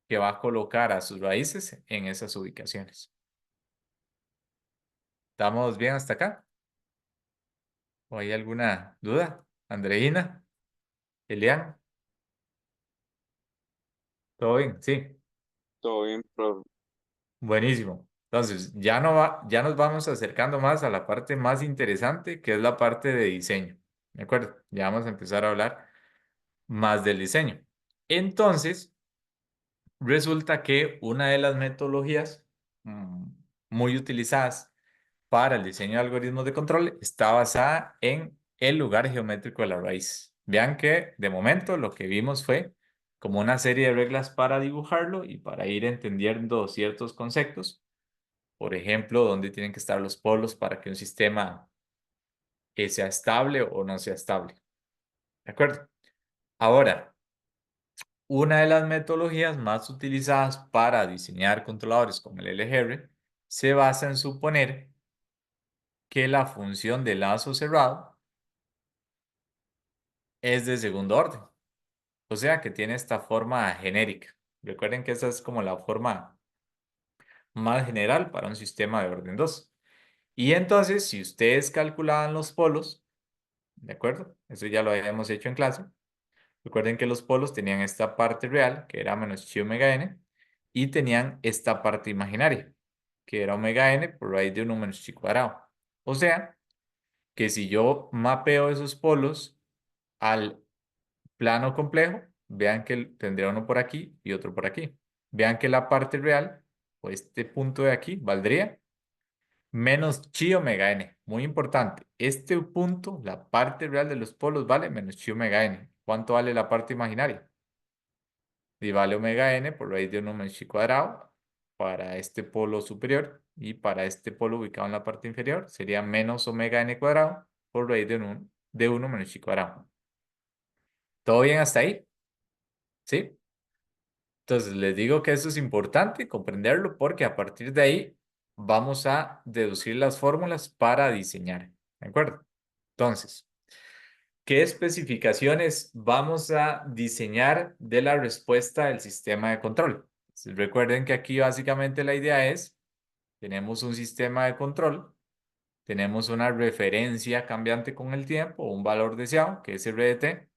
que va a colocar a sus raíces en esas ubicaciones. ¿Estamos bien hasta acá? ¿O hay alguna duda? Andreina, Elian, ¿todo bien? Sí, Todo bien, profe. buenísimo. Entonces, ya nos vamos acercando más a la parte más interesante, que es la parte de diseño. ¿De acuerdo? Ya vamos a empezar a hablar más del diseño. Entonces, resulta que una de las metodologías muy utilizadas para el diseño de algoritmos de control está basada en el lugar geométrico de la raíz. Vean que de momento lo que vimos fue como una serie de reglas para dibujarlo y para ir entendiendo ciertos conceptos. Por ejemplo, dónde tienen que estar los polos para que un sistema sea estable o no sea estable. ¿De acuerdo? Ahora, una de las metodologías más utilizadas para diseñar controladores como el LGR se basa en suponer que la función de lazo cerrado es de segundo orden, o sea que tiene esta forma genérica. Recuerden que esa es como la forma más general para un sistema de orden 2. Y entonces, si ustedes calculaban los polos, ¿De acuerdo? Eso ya lo habíamos hecho en clase. Recuerden que los polos tenían esta parte real, que era menos chi omega n, y tenían esta parte imaginaria, que era omega n por raíz de 1 menos chi cuadrado. O sea, que si yo mapeo esos polos al plano complejo, vean que tendría uno por aquí y otro por aquí. Vean que la parte real, o este punto de aquí, valdría menos chi omega n. Muy importante. Este punto, la parte real de los polos, vale menos chi omega n. ¿Cuánto vale la parte imaginaria? Y vale omega n por raíz de 1 menos chi cuadrado para este polo superior, y para este polo ubicado en la parte inferior sería menos omega n cuadrado por raíz de 1 menos chi cuadrado. ¿Todo bien hasta ahí? ¿Sí? Entonces les digo que esto es importante comprenderlo, porque a partir de ahí vamos a deducir las fórmulas para diseñar. ¿De acuerdo? Entonces, ¿qué especificaciones vamos a diseñar de la respuesta del sistema de control? Entonces, recuerden que aquí básicamente la idea es, tenemos un sistema de control, tenemos una referencia cambiante con el tiempo, un valor deseado, que es RDT,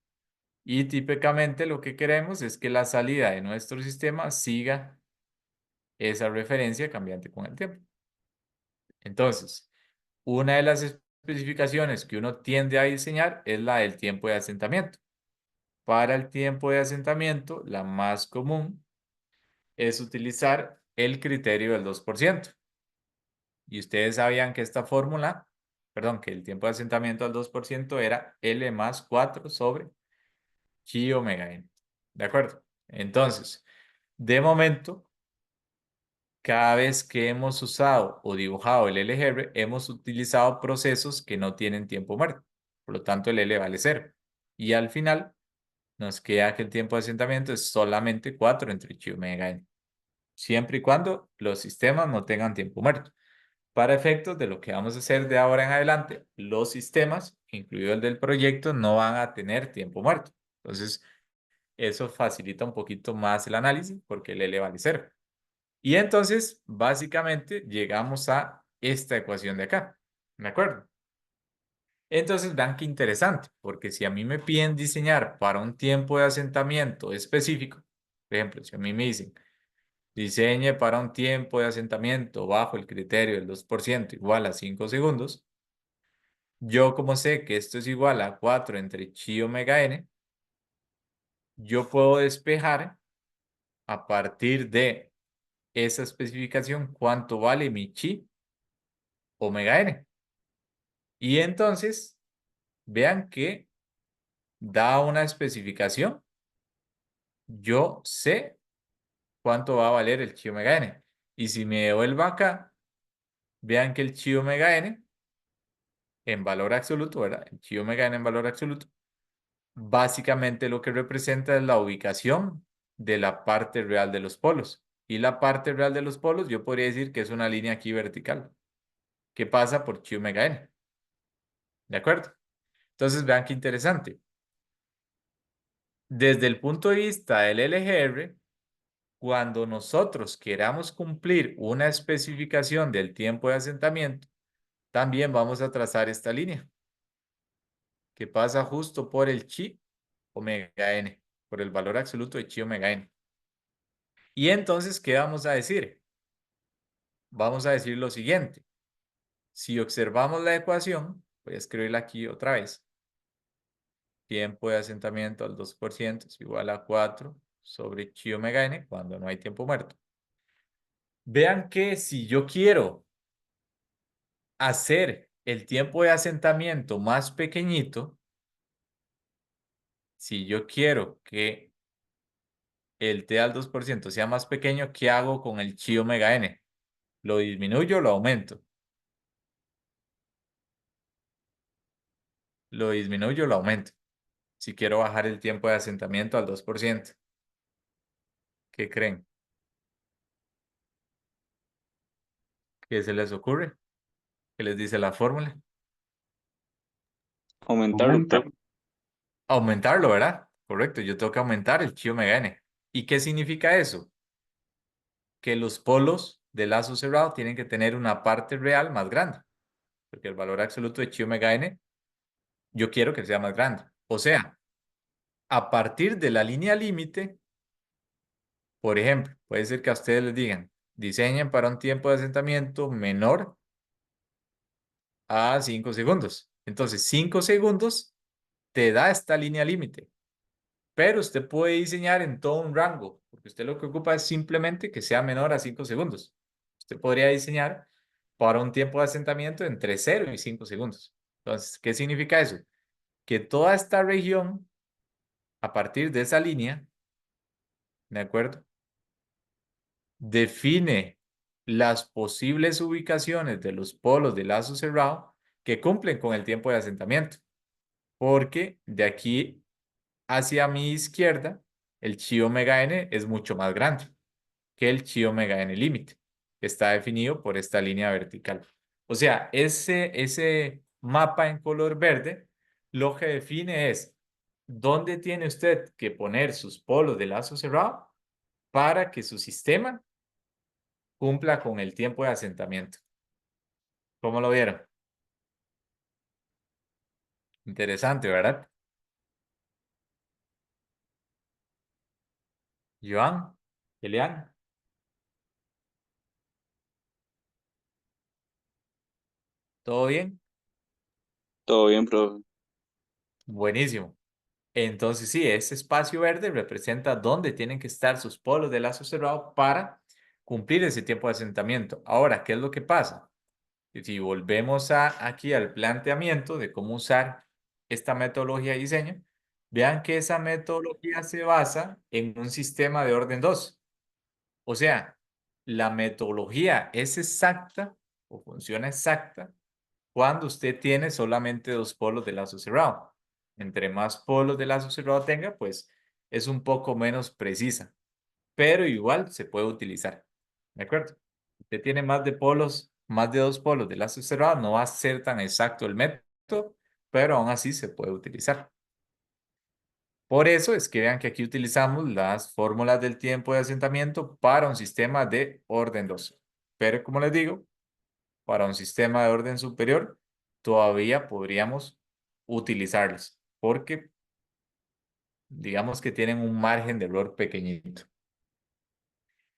y típicamente lo que queremos es que la salida de nuestro sistema siga esa referencia cambiante con el tiempo. Entonces, una de las especificaciones que uno tiende a diseñar es la del tiempo de asentamiento. Para el tiempo de asentamiento, la más común es utilizar el criterio del 2%. Y ustedes sabían que esta fórmula, perdón, que el tiempo de asentamiento al 2% era L más 4 sobre chi omega n. ¿De acuerdo? Entonces, de momento, cada vez que hemos usado o dibujado el LGR, hemos utilizado procesos que no tienen tiempo muerto. Por lo tanto, el L vale 0. Y al final, nos queda que el tiempo de asentamiento es solamente 4 entre chi omega n. Siempre y cuando los sistemas no tengan tiempo muerto. Para efectos de lo que vamos a hacer de ahora en adelante, los sistemas, incluido el del proyecto, no van a tener tiempo muerto. Entonces, eso facilita un poquito más el análisis, porque el L vale 0. Y entonces, básicamente, llegamos a esta ecuación de acá. ¿De acuerdo? Entonces, vean qué interesante, porque si a mí me piden diseñar para un tiempo de asentamiento específico, por ejemplo, si a mí me dicen, diseñe para un tiempo de asentamiento bajo el criterio del 2% igual a 5 segundos, yo como sé que esto es igual a 4 entre chi omega n, yo puedo despejar a partir de esa especificación cuánto vale mi chi omega n. Y entonces, vean que da una especificación. Yo sé cuánto va a valer el chi omega n. Y si me devuelvo acá, vean que el chi omega n en valor absoluto, ¿verdad? El chi omega n en valor absoluto, básicamente lo que representa es la ubicación de la parte real de los polos. Y la parte real de los polos, yo podría decir que es una línea aquí vertical, que pasa por chi omega n. ¿De acuerdo? Entonces, vean qué interesante. Desde el punto de vista del LGR, cuando nosotros queramos cumplir una especificación del tiempo de asentamiento, también vamos a trazar esta línea, que pasa justo por el chi omega n, por el valor absoluto de chi omega n. Y entonces, ¿qué vamos a decir? Vamos a decir lo siguiente. Si observamos la ecuación, voy a escribirla aquí otra vez. Tiempo de asentamiento al 2% es igual a 4 sobre chi omega n cuando no hay tiempo muerto. Vean que si yo quiero hacer el tiempo de asentamiento más pequeñito, si yo quiero que el t al 2% sea más pequeño, ¿qué hago con el chi omega n? ¿Lo disminuyo o lo aumento? Lo disminuyo o lo aumento. Si quiero bajar el tiempo de asentamiento al 2%. ¿Qué creen? ¿Qué se les ocurre? ¿Qué les dice la fórmula? Aumentarlo, Aumenta. profe. Aumentarlo, ¿verdad? Correcto, yo tengo que aumentar el chi omega n. ¿Y qué significa eso? Que los polos del lazo cerrado tienen que tener una parte real más grande, porque el valor absoluto de chi omega n yo quiero que sea más grande. O sea, a partir de la línea límite, por ejemplo, puede ser que a ustedes les digan, diseñen para un tiempo de asentamiento menor a 5 segundos. Entonces, 5 segundos te da esta línea límite, pero usted puede diseñar en todo un rango, porque usted lo que ocupa es simplemente que sea menor a 5 segundos. Usted podría diseñar para un tiempo de asentamiento entre 0 y 5 segundos. Entonces, ¿qué significa eso? Que toda esta región, a partir de esa línea, ¿de acuerdo? Define las posibles ubicaciones de los polos de lazo cerrado que cumplen con el tiempo de asentamiento, porque de aquí hacia mi izquierda, el chi omega n es mucho más grande que el chi omega n límite, que está definido por esta línea vertical. O sea, ese mapa en color verde lo que define es dónde tiene usted que poner sus polos de lazo cerrado para que su sistema cumpla con el tiempo de asentamiento. ¿Cómo lo vieron? Interesante, ¿verdad? Joan, Elian, ¿todo bien? Todo bien, profe. Buenísimo. Entonces, sí, ese espacio verde representa dónde tienen que estar sus polos de lazo cerrado para cumplir ese tiempo de asentamiento. Ahora, ¿qué es lo que pasa? Si volvemos aquí al planteamiento de cómo usar esta metodología de diseño, vean que esa metodología se basa en un sistema de orden 2. O sea, la metodología es exacta o funciona exacta cuando usted tiene solamente dos polos de lazo cerrado. Entre más polos de lazo cerrado tenga, pues es un poco menos precisa, pero igual se puede utilizar. ¿De acuerdo? Usted tiene más de polos, más de dos polos de lazo cerrado, no va a ser tan exacto el método, pero aún así se puede utilizar. Por eso es que vean que aquí utilizamos las fórmulas del tiempo de asentamiento para un sistema de orden 2. Pero como les digo, para un sistema de orden superior, todavía podríamos utilizarlas, porque digamos que tienen un margen de error pequeñito.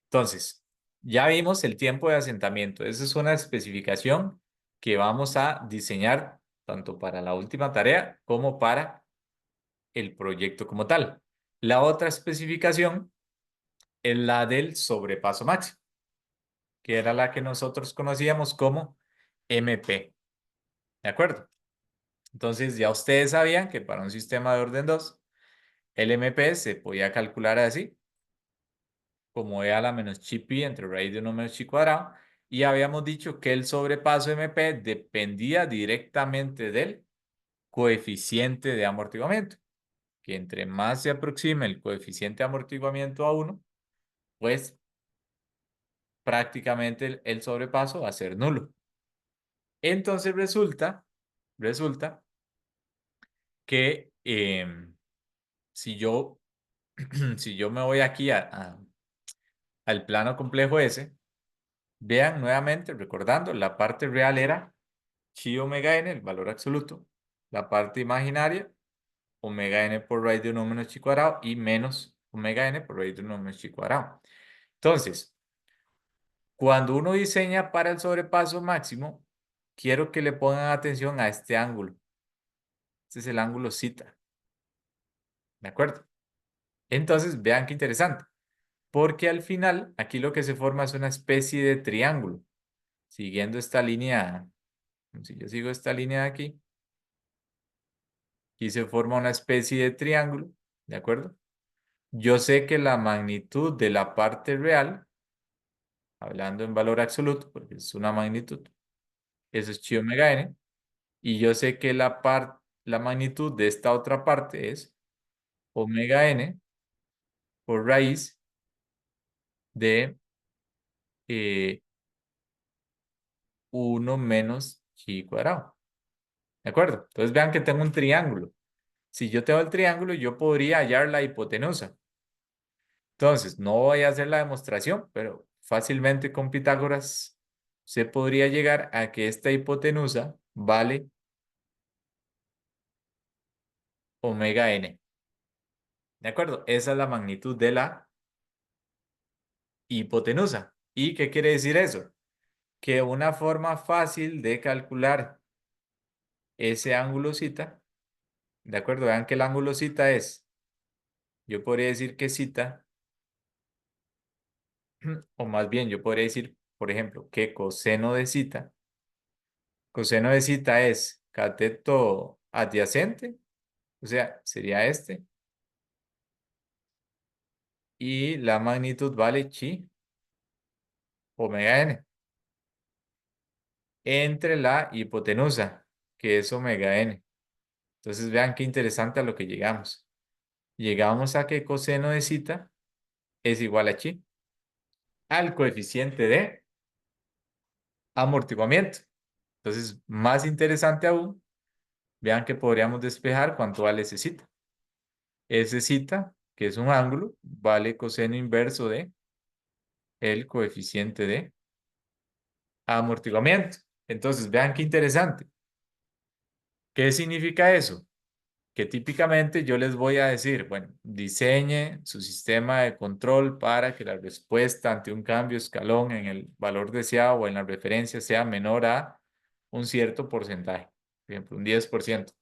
Entonces, ya vimos el tiempo de asentamiento. Esa es una especificación que vamos a diseñar tanto para la última tarea como para el proyecto como tal. La otra especificación es la del sobrepaso máximo, que era la que nosotros conocíamos como MP. ¿De acuerdo? Entonces ya ustedes sabían que para un sistema de orden 2, el MP se podía calcular así, como e a la menos chi pi entre raíz de 1 menos chi cuadrado, y habíamos dicho que el sobrepaso MP dependía directamente del coeficiente de amortiguamiento, que entre más se aproxime el coeficiente de amortiguamiento a 1, pues prácticamente el sobrepaso va a ser nulo. Entonces resulta que si yo, si yo me voy aquí al plano complejo S, vean nuevamente, recordando, la parte real era chi omega n, el valor absoluto, la parte imaginaria, omega n por raíz de 1 menos chi cuadrado y menos omega n por raíz de 1 menos chi cuadrado. Entonces, cuando uno diseña para el sobrepaso máximo, quiero que le pongan atención a este ángulo. Este es el ángulo zeta. ¿De acuerdo? Entonces, vean qué interesante. Porque al final, aquí lo que se forma es una especie de triángulo. Siguiendo esta línea, si yo sigo esta línea de aquí se forma una especie de triángulo. ¿De acuerdo? Yo sé que la magnitud de la parte real, hablando en valor absoluto, porque es una magnitud, eso es chi omega n. Y yo sé que la magnitud de esta otra parte es omega n por raíz de 1 menos chi cuadrado. ¿De acuerdo? Entonces vean que tengo un triángulo. Si yo tengo el triángulo, yo podría hallar la hipotenusa. Entonces, no voy a hacer la demostración, pero fácilmente con Pitágoras se podría llegar a que esta hipotenusa vale omega n. ¿De acuerdo? Esa es la magnitud de la hipotenusa. ¿Y qué quiere decir eso? Que una forma fácil de calcular ese ángulo zeta, ¿de acuerdo? Vean que el ángulo zeta es, yo podría decir que zeta, o más bien yo podría decir, por ejemplo, que coseno de zeta es cateto adyacente, o sea, sería este, y la magnitud vale chi omega n entre la hipotenusa, que es omega n. Entonces vean qué interesante a lo que llegamos. Llegamos a que coseno de zeta es igual a chi, al coeficiente de amortiguamiento. Entonces, más interesante aún, vean que podríamos despejar cuánto vale ese zeta. Ese zeta, que es un ángulo, vale coseno inverso de el coeficiente de amortiguamiento. Entonces, vean qué interesante. ¿Qué significa eso? Que típicamente yo les voy a decir, bueno, diseñe su sistema de control para que la respuesta ante un cambio escalón en el valor deseado o en la referencia sea menor a un cierto porcentaje, por ejemplo, un 10%.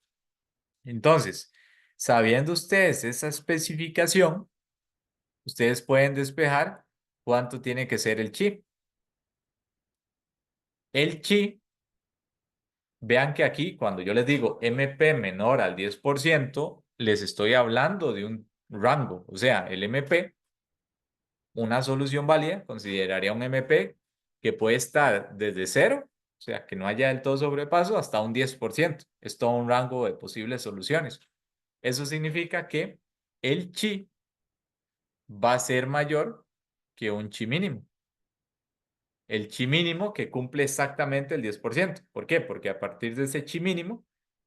Entonces, sabiendo ustedes esa especificación, ustedes pueden despejar cuánto tiene que ser el chi. El chi, vean que aquí, cuando yo les digo MP menor al 10%, les estoy hablando de un rango. O sea, el MP, una solución válida, consideraría un MP que puede estar desde 0, o sea, que no haya del todo sobrepaso, hasta un 10%. Es todo un rango de posibles soluciones. Eso significa que el chi va a ser mayor que un chi mínimo. El chi mínimo que cumple exactamente el 10%. ¿Por qué? Porque a partir de ese chi mínimo,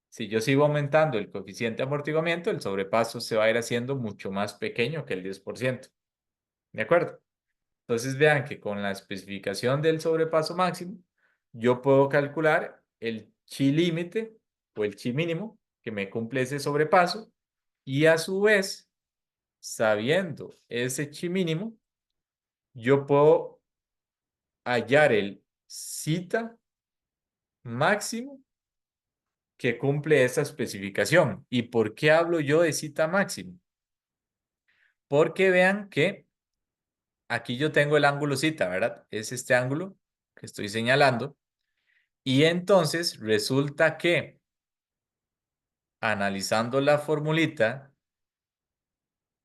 si yo sigo aumentando el coeficiente de amortiguamiento, el sobrepaso se va a ir haciendo mucho más pequeño que el 10%. ¿De acuerdo? Entonces vean que con la especificación del sobrepaso máximo, yo puedo calcular el chi límite o el chi mínimo que me cumple ese sobrepaso y a su vez, sabiendo ese chi mínimo, yo puedo hallar el zeta máximo que cumple esa especificación. ¿Y por qué hablo yo de zeta máximo? Porque vean que aquí yo tengo el ángulo zeta, ¿verdad? Es este ángulo que estoy señalando. Y entonces resulta que analizando la formulita,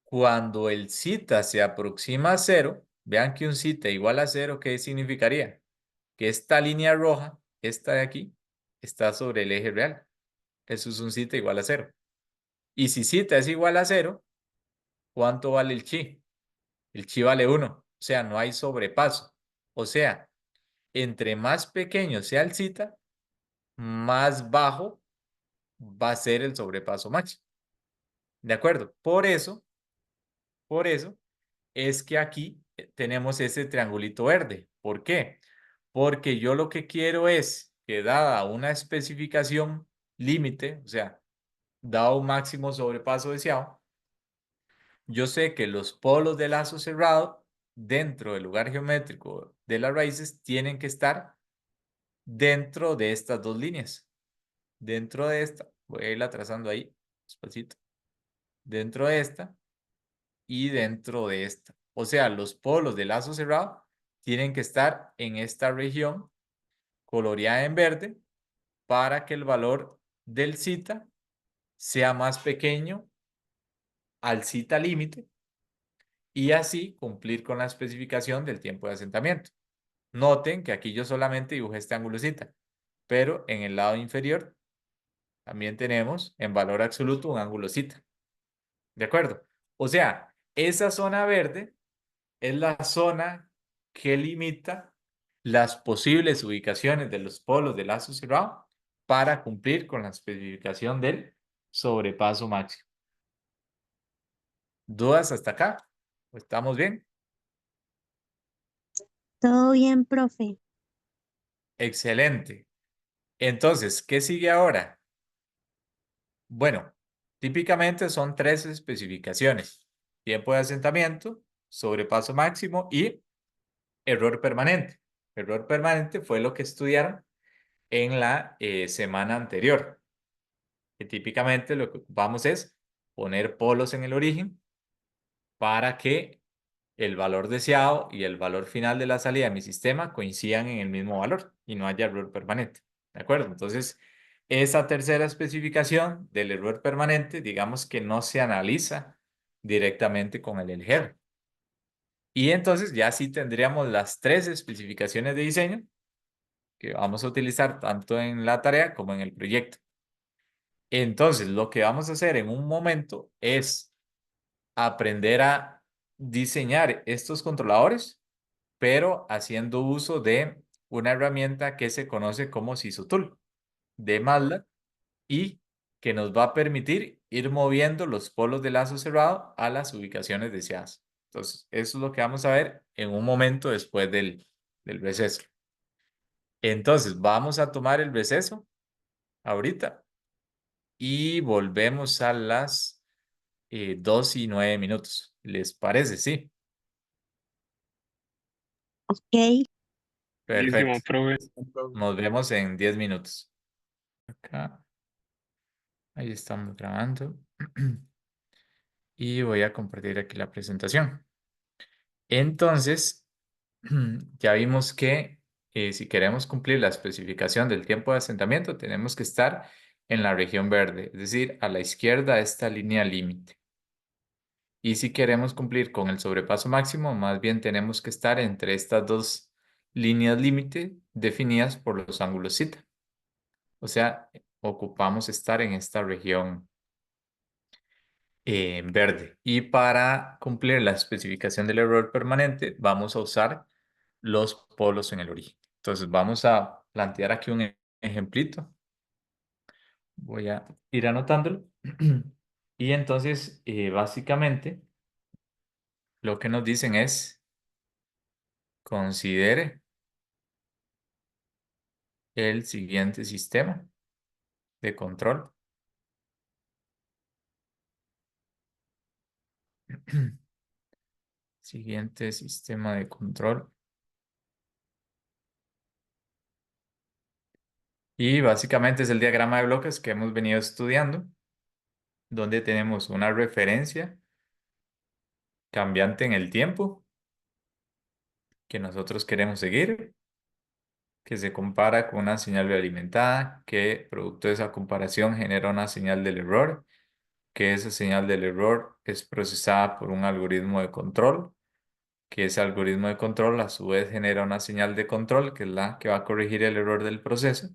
cuando el zeta se aproxima a 0, vean que un zeta igual a 0, ¿qué significaría? Que esta línea roja, esta de aquí, está sobre el eje real. Eso es un zeta igual a 0. Y si zeta es igual a 0, ¿cuánto vale el chi? El chi vale 1. O sea, no hay sobrepaso. O sea, entre más pequeño sea el zeta, más bajo va a ser el sobrepaso máximo. ¿De acuerdo? Por eso es que aquí tenemos ese triangulito verde. ¿Por qué? Porque yo lo que quiero es que dada una especificación límite, o sea, dado un máximo sobrepaso deseado, yo sé que los polos de lazo cerrado dentro del lugar geométrico de las raíces tienen que estar dentro de estas dos líneas. Dentro de esta, voy a irla trazando ahí, despacito. Dentro de esta y dentro de esta. O sea, los polos de lazo cerrado tienen que estar en esta región coloreada en verde para que el valor del zeta sea más pequeño al zeta límite y así cumplir con la especificación del tiempo de asentamiento. Noten que aquí yo solamente dibujé este ángulo zeta, pero en el lado inferior también tenemos en valor absoluto un ángulo zeta. ¿De acuerdo? O sea, esa zona verde es la zona que limita las posibles ubicaciones de los polos del lazo cerrado para cumplir con la especificación del sobrepaso máximo. ¿Dudas hasta acá? ¿Estamos bien? Todo bien, profe. Excelente. Entonces, ¿qué sigue ahora? Bueno, Típicamente son tres especificaciones: tiempo de asentamiento, sobrepaso máximo y error permanente. Error permanente fue lo que estudiaron en la semana anterior, que típicamente lo que ocupamos es poner polos en el origen para que el valor deseado y el valor final de la salida de mi sistema coincidan en el mismo valor y no haya error permanente. ¿De acuerdo? Entonces, esa tercera especificación del error permanente, digamos que no se analiza directamente con el LGR. Y entonces ya sí tendríamos las tres especificaciones de diseño que vamos a utilizar tanto en la tarea como en el proyecto. Entonces, lo que vamos a hacer en un momento es aprender a diseñar estos controladores, pero haciendo uso de una herramienta que se conoce como SISOTOOL de MATLAB y que nos va a permitir ir moviendo los polos de lazo cerrado a las ubicaciones deseadas. Entonces, eso es lo que vamos a ver en un momento después del receso. Entonces, vamos a tomar el receso ahorita y volvemos a las 2:09. ¿Les parece? Sí. Ok. Perfecto. Buenísimo, profe. Nos vemos en 10 minutos. Acá. Ahí estamos grabando. Y voy a compartir aquí la presentación. Entonces, ya vimos que si queremos cumplir la especificación del tiempo de asentamiento, tenemos que estar en la región verde, es decir, a la izquierda de esta línea límite. Y si queremos cumplir con el sobrepaso máximo, más bien tenemos que estar entre estas dos líneas límite definidas por los ángulos θ. O sea, ocupamos estar en esta región verde. Y para cumplir la especificación del error permanente, vamos a usar los polos en el origen. Entonces, vamos a plantear aquí un ejemplito. Voy a ir anotándolo. Y entonces, básicamente, lo que nos dicen es, considere el siguiente sistema de control. Siguiente sistema de control. Y básicamente es el diagrama de bloques que hemos venido estudiando, donde tenemos una referencia cambiante en el tiempo que nosotros queremos seguir, que se compara con una señal realimentada, que producto de esa comparación genera una señal del error, que esa señal del error es procesada por un algoritmo de control, que ese algoritmo de control a su vez genera una señal de control, que es la que va a corregir el error del proceso.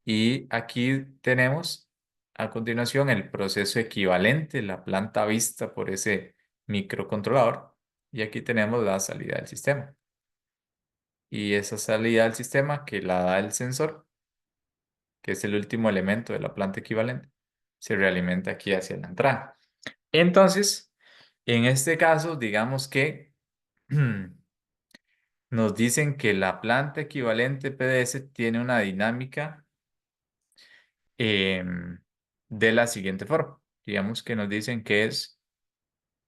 Y aquí tenemos a continuación el proceso equivalente, la planta vista por ese microcontrolador. Y aquí tenemos la salida del sistema. Y esa salida del sistema que la da el sensor, que es el último elemento de la planta equivalente, se realimenta aquí hacia la entrada. Entonces, en este caso, digamos que nos dicen que la planta equivalente PDS tiene una dinámica de la siguiente forma. Digamos que nos dicen que es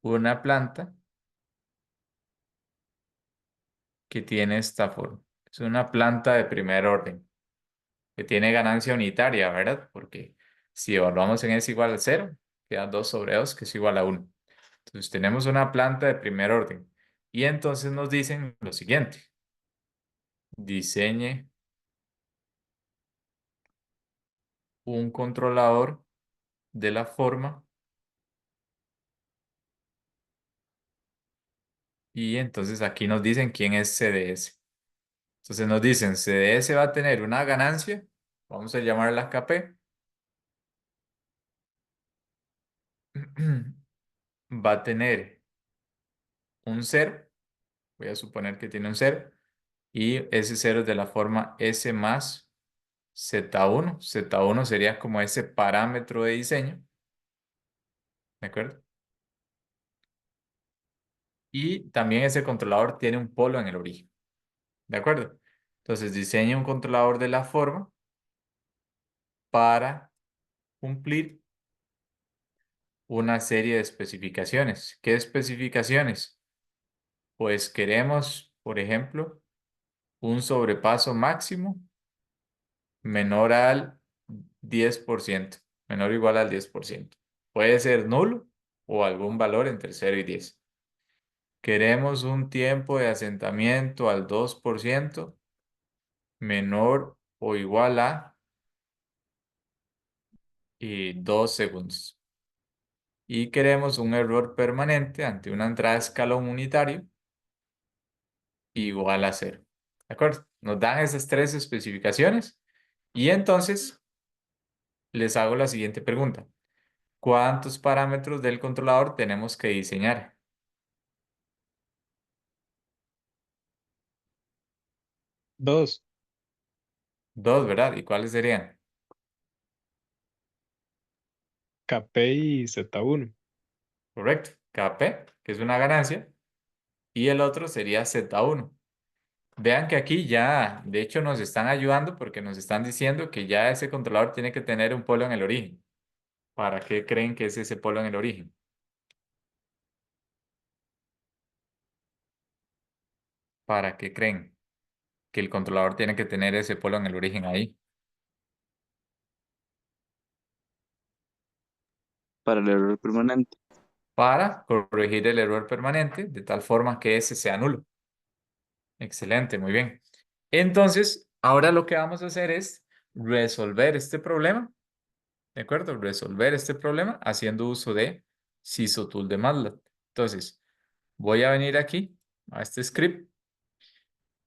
una planta que tiene esta forma. Es una planta de primer orden, que tiene ganancia unitaria, ¿verdad? Porque si evaluamos en S igual a 0, queda 2/2, que es igual a 1. Entonces tenemos una planta de primer orden. Y entonces nos dicen lo siguiente. Diseñe un controlador de la forma. Y entonces aquí nos dicen quién es CDS. Entonces nos dicen CDS va a tener una ganancia. Vamos a llamarla KP. Va a tener un 0. Voy a suponer que tiene un 0. Y ese 0 es de la forma S más Z1. Z1 sería como ese parámetro de diseño. ¿De acuerdo? Y también ese controlador tiene un polo en el origen. ¿De acuerdo? Entonces diseña un controlador de la forma para cumplir una serie de especificaciones. ¿Qué especificaciones? Pues queremos, por ejemplo, un sobrepaso máximo menor al 10%, menor o igual al 10%. Puede ser nulo o algún valor entre 0 y 10. Queremos un tiempo de asentamiento al 2% menor o igual a 2 segundos. Y queremos un error permanente ante una entrada de escalón unitario igual a 0. ¿De acuerdo? Nos dan esas tres especificaciones y entonces les hago la siguiente pregunta. ¿Cuántos parámetros del controlador tenemos que diseñar? 2. 2, ¿verdad? ¿Y cuáles serían? KP y Z1. Correcto. KP, que es una ganancia, y el otro sería Z1. Vean que aquí ya, de hecho, nos están ayudando porque nos están diciendo que ya ese controlador tiene que tener un polo en el origen. ¿Para qué creen que es ese polo en el origen? ¿Para qué creen que el controlador tiene que tener ese polo en el origen ahí? Para el error permanente. Para corregir el error permanente de tal forma que ese sea nulo. Excelente, muy bien. Entonces, ahora lo que vamos a hacer es resolver este problema, ¿de acuerdo? Resolver este problema haciendo uso de Sysotool de MATLAB. Entonces, voy a venir aquí a este script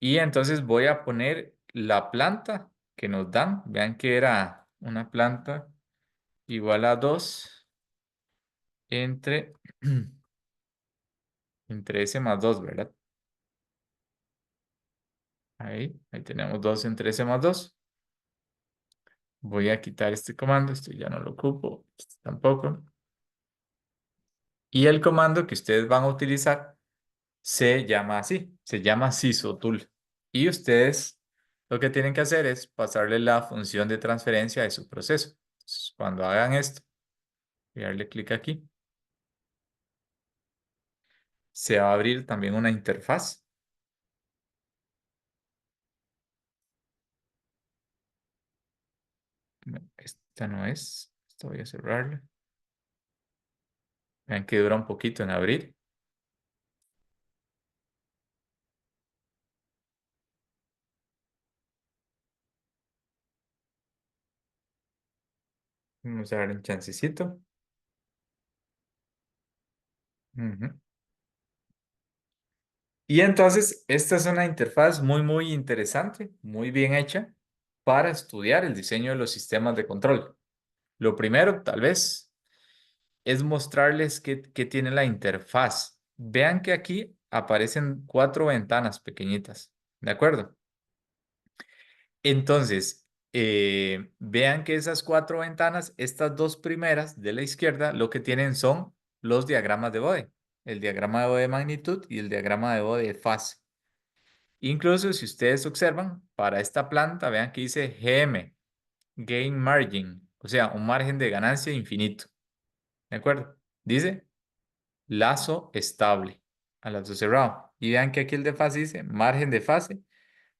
y entonces voy a poner la planta que nos dan. Vean que era una planta igual a 2 entre, entre S más 2, ¿verdad? Ahí tenemos 2 entre S más 2. Voy a quitar este comando, esto ya no lo ocupo, este tampoco. Y el comando que ustedes van a utilizar se llama así, se llama sysotool. Y ustedes lo que tienen que hacer es pasarle la función de transferencia de su proceso. Entonces, cuando hagan esto, voy a darle clic aquí. Se va a abrir también una interfaz. No, esta no es, esta voy a cerrarla. Vean que dura un poquito en abrir. Vamos a dar un chancecito. Ujú. Y entonces, esta es una interfaz muy interesante, muy bien hecha para estudiar el diseño de los sistemas de control. Lo primero, tal vez, es mostrarles qué tiene la interfaz. Vean que aquí aparecen 4 ventanas pequeñitas, ¿de acuerdo? Entonces, vean que esas 4 ventanas, estas dos primeras de la izquierda, lo que tienen son los diagramas de Bode. El diagrama de Bode de magnitud y el diagrama de Bode de fase. Incluso si ustedes observan, para esta planta, vean que dice GM, Gain Margin, o sea, un margen de ganancia infinito. ¿De acuerdo? Dice lazo estable a lazo cerrado. Y vean que aquí el de fase dice margen de fase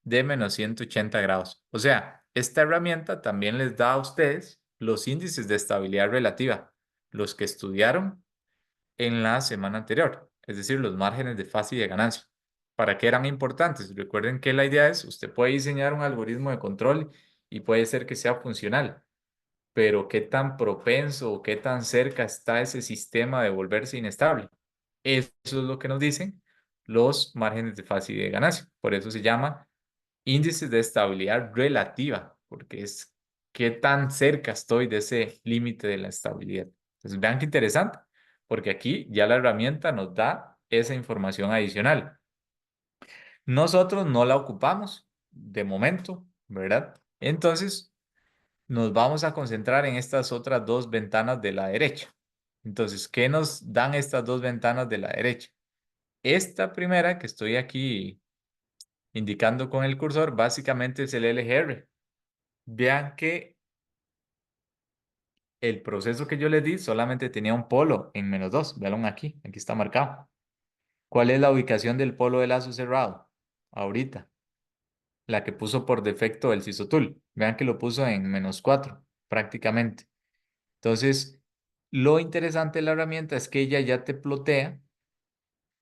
de menos 180 grados. O sea, esta herramienta también les da a ustedes los índices de estabilidad relativa, los que estudiaron en la semana anterior, es decir, los márgenes de fase y de ganancia. ¿Para qué eran importantes? Recuerden que la idea es, usted puede diseñar un algoritmo de control y puede ser que sea funcional, pero qué tan propenso o qué tan cerca está ese sistema de volverse inestable. Eso es lo que nos dicen los márgenes de fase y de ganancia. Por eso se llama índices de estabilidad relativa, porque es qué tan cerca estoy de ese límite de la estabilidad. Entonces, vean qué interesante, porque aquí ya la herramienta nos da esa información adicional. Nosotros no la ocupamos de momento, ¿verdad? Entonces, nos vamos a concentrar en estas otras dos ventanas de la derecha. Entonces, ¿qué nos dan estas dos ventanas de la derecha? Esta primera que estoy aquí indicando con el cursor, básicamente es el LGR. Vean que el proceso que yo les di solamente tenía un polo en -2. Véanlo aquí, aquí está marcado. ¿Cuál es la ubicación del polo de lazo cerrado? Ahorita, la que puso por defecto el Sisotool. Vean que lo puso en -4, prácticamente. Entonces, lo interesante de la herramienta es que ella ya te plotea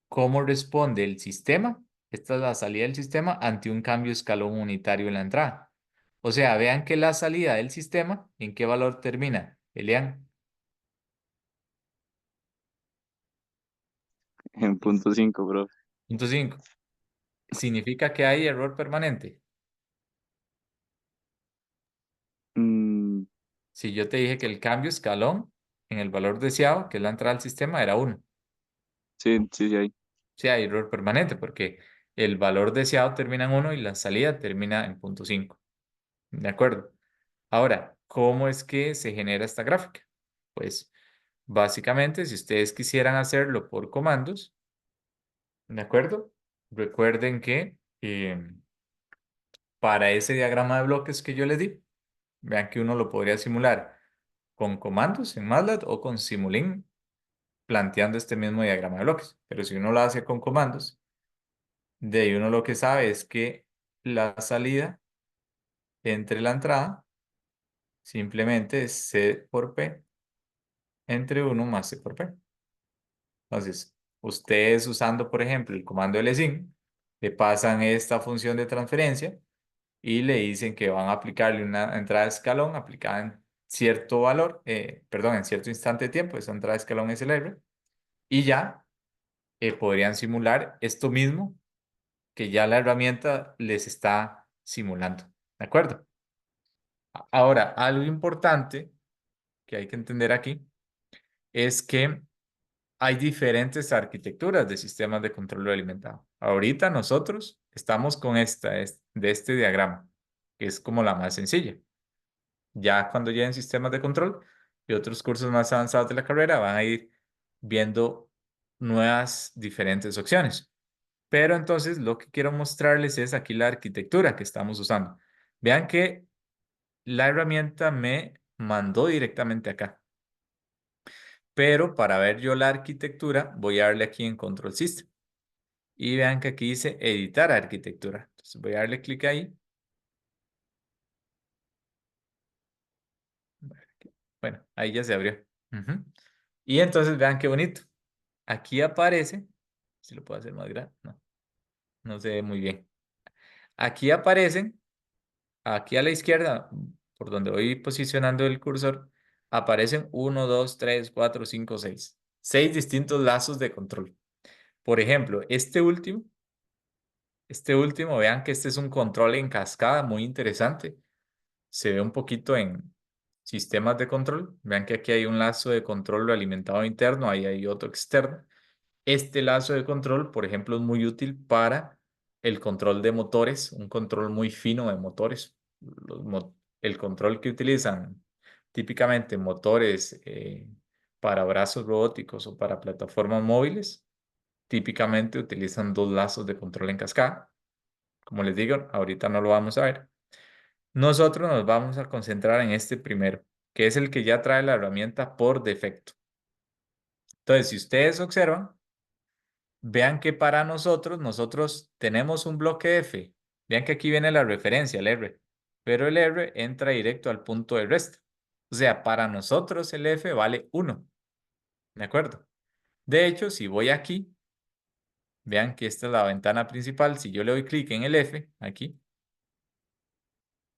cómo responde el sistema, esta es la salida del sistema, ante un cambio de escalón unitario en la entrada. O sea, vean que la salida del sistema, ¿en qué valor termina? Elian, En punto 5, profe. punto 5. ¿Significa que hay error permanente? Mm, Si yo te dije que el cambio escalón en el valor deseado, que es la entrada al sistema, era 1. sí, sí, sí, hay. Sí, hay error permanente porque el valor deseado termina en 1 y la salida termina en punto 5. ¿De acuerdo? Ahora, ¿cómo es que se genera esta gráfica? Pues básicamente, si ustedes quisieran hacerlo por comandos, ¿de acuerdo? Recuerden que para ese diagrama de bloques que yo les di, vean que uno lo podría simular con comandos en MATLAB o con Simulink planteando este mismo diagrama de bloques. Pero si uno lo hace con comandos, de ahí uno lo que sabe es que la salida entre la entrada simplemente es C por P entre 1 más C por P. Entonces, ustedes usando, por ejemplo, el comando LSIM, le pasan esta función de transferencia y le dicen que van a aplicarle una entrada de escalón aplicada en cierto valor, perdón, en cierto instante de tiempo, esa entrada de escalón es el R, y ya podrían simular esto mismo que ya la herramienta les está simulando. ¿De acuerdo? Ahora, algo importante que hay que entender aquí es que hay diferentes arquitecturas de sistemas de control alimentado. Ahorita nosotros estamos con de este diagrama, que es como la más sencilla. Ya cuando lleguen sistemas de control y otros cursos más avanzados de la carrera van a ir viendo nuevas diferentes opciones. Pero entonces lo que quiero mostrarles es aquí la arquitectura que estamos usando. Vean que la herramienta me mandó directamente acá. Pero para ver yo la arquitectura, voy a darle aquí en Control System. Y vean que aquí dice editar arquitectura. Entonces voy a darle clic ahí. Bueno, ahí ya se abrió. Ujú. Y entonces vean qué bonito. Aquí aparece, si lo puedo hacer más grande, no, no se ve muy bien. Aquí aparecen, aquí a la izquierda, por donde voy posicionando el cursor, aparecen 1, 2, 3, 4, 5, 6. 6 distintos lazos de control. Por ejemplo, este último, vean que este es un control en cascada muy interesante. Se ve un poquito en sistemas de control. Vean que aquí hay un lazo de control alimentado interno, ahí hay otro externo. Este lazo de control, por ejemplo, es muy útil para el control de motores, un control muy fino de motores. El control que utilizan típicamente motores para brazos robóticos o para plataformas móviles, típicamente utilizan dos lazos de control en cascada. Como les digo, ahorita no lo vamos a ver. Nosotros nos vamos a concentrar en este primero, que es el que ya trae la herramienta por defecto. Entonces, si ustedes observan, vean que para nosotros tenemos un bloque F. Vean que aquí viene la referencia, el R. Pero el R entra directo al punto de resta. O sea, para nosotros el F vale 1. ¿De acuerdo? De hecho, si voy aquí, vean que esta es la ventana principal. Si yo le doy clic en el F, aquí,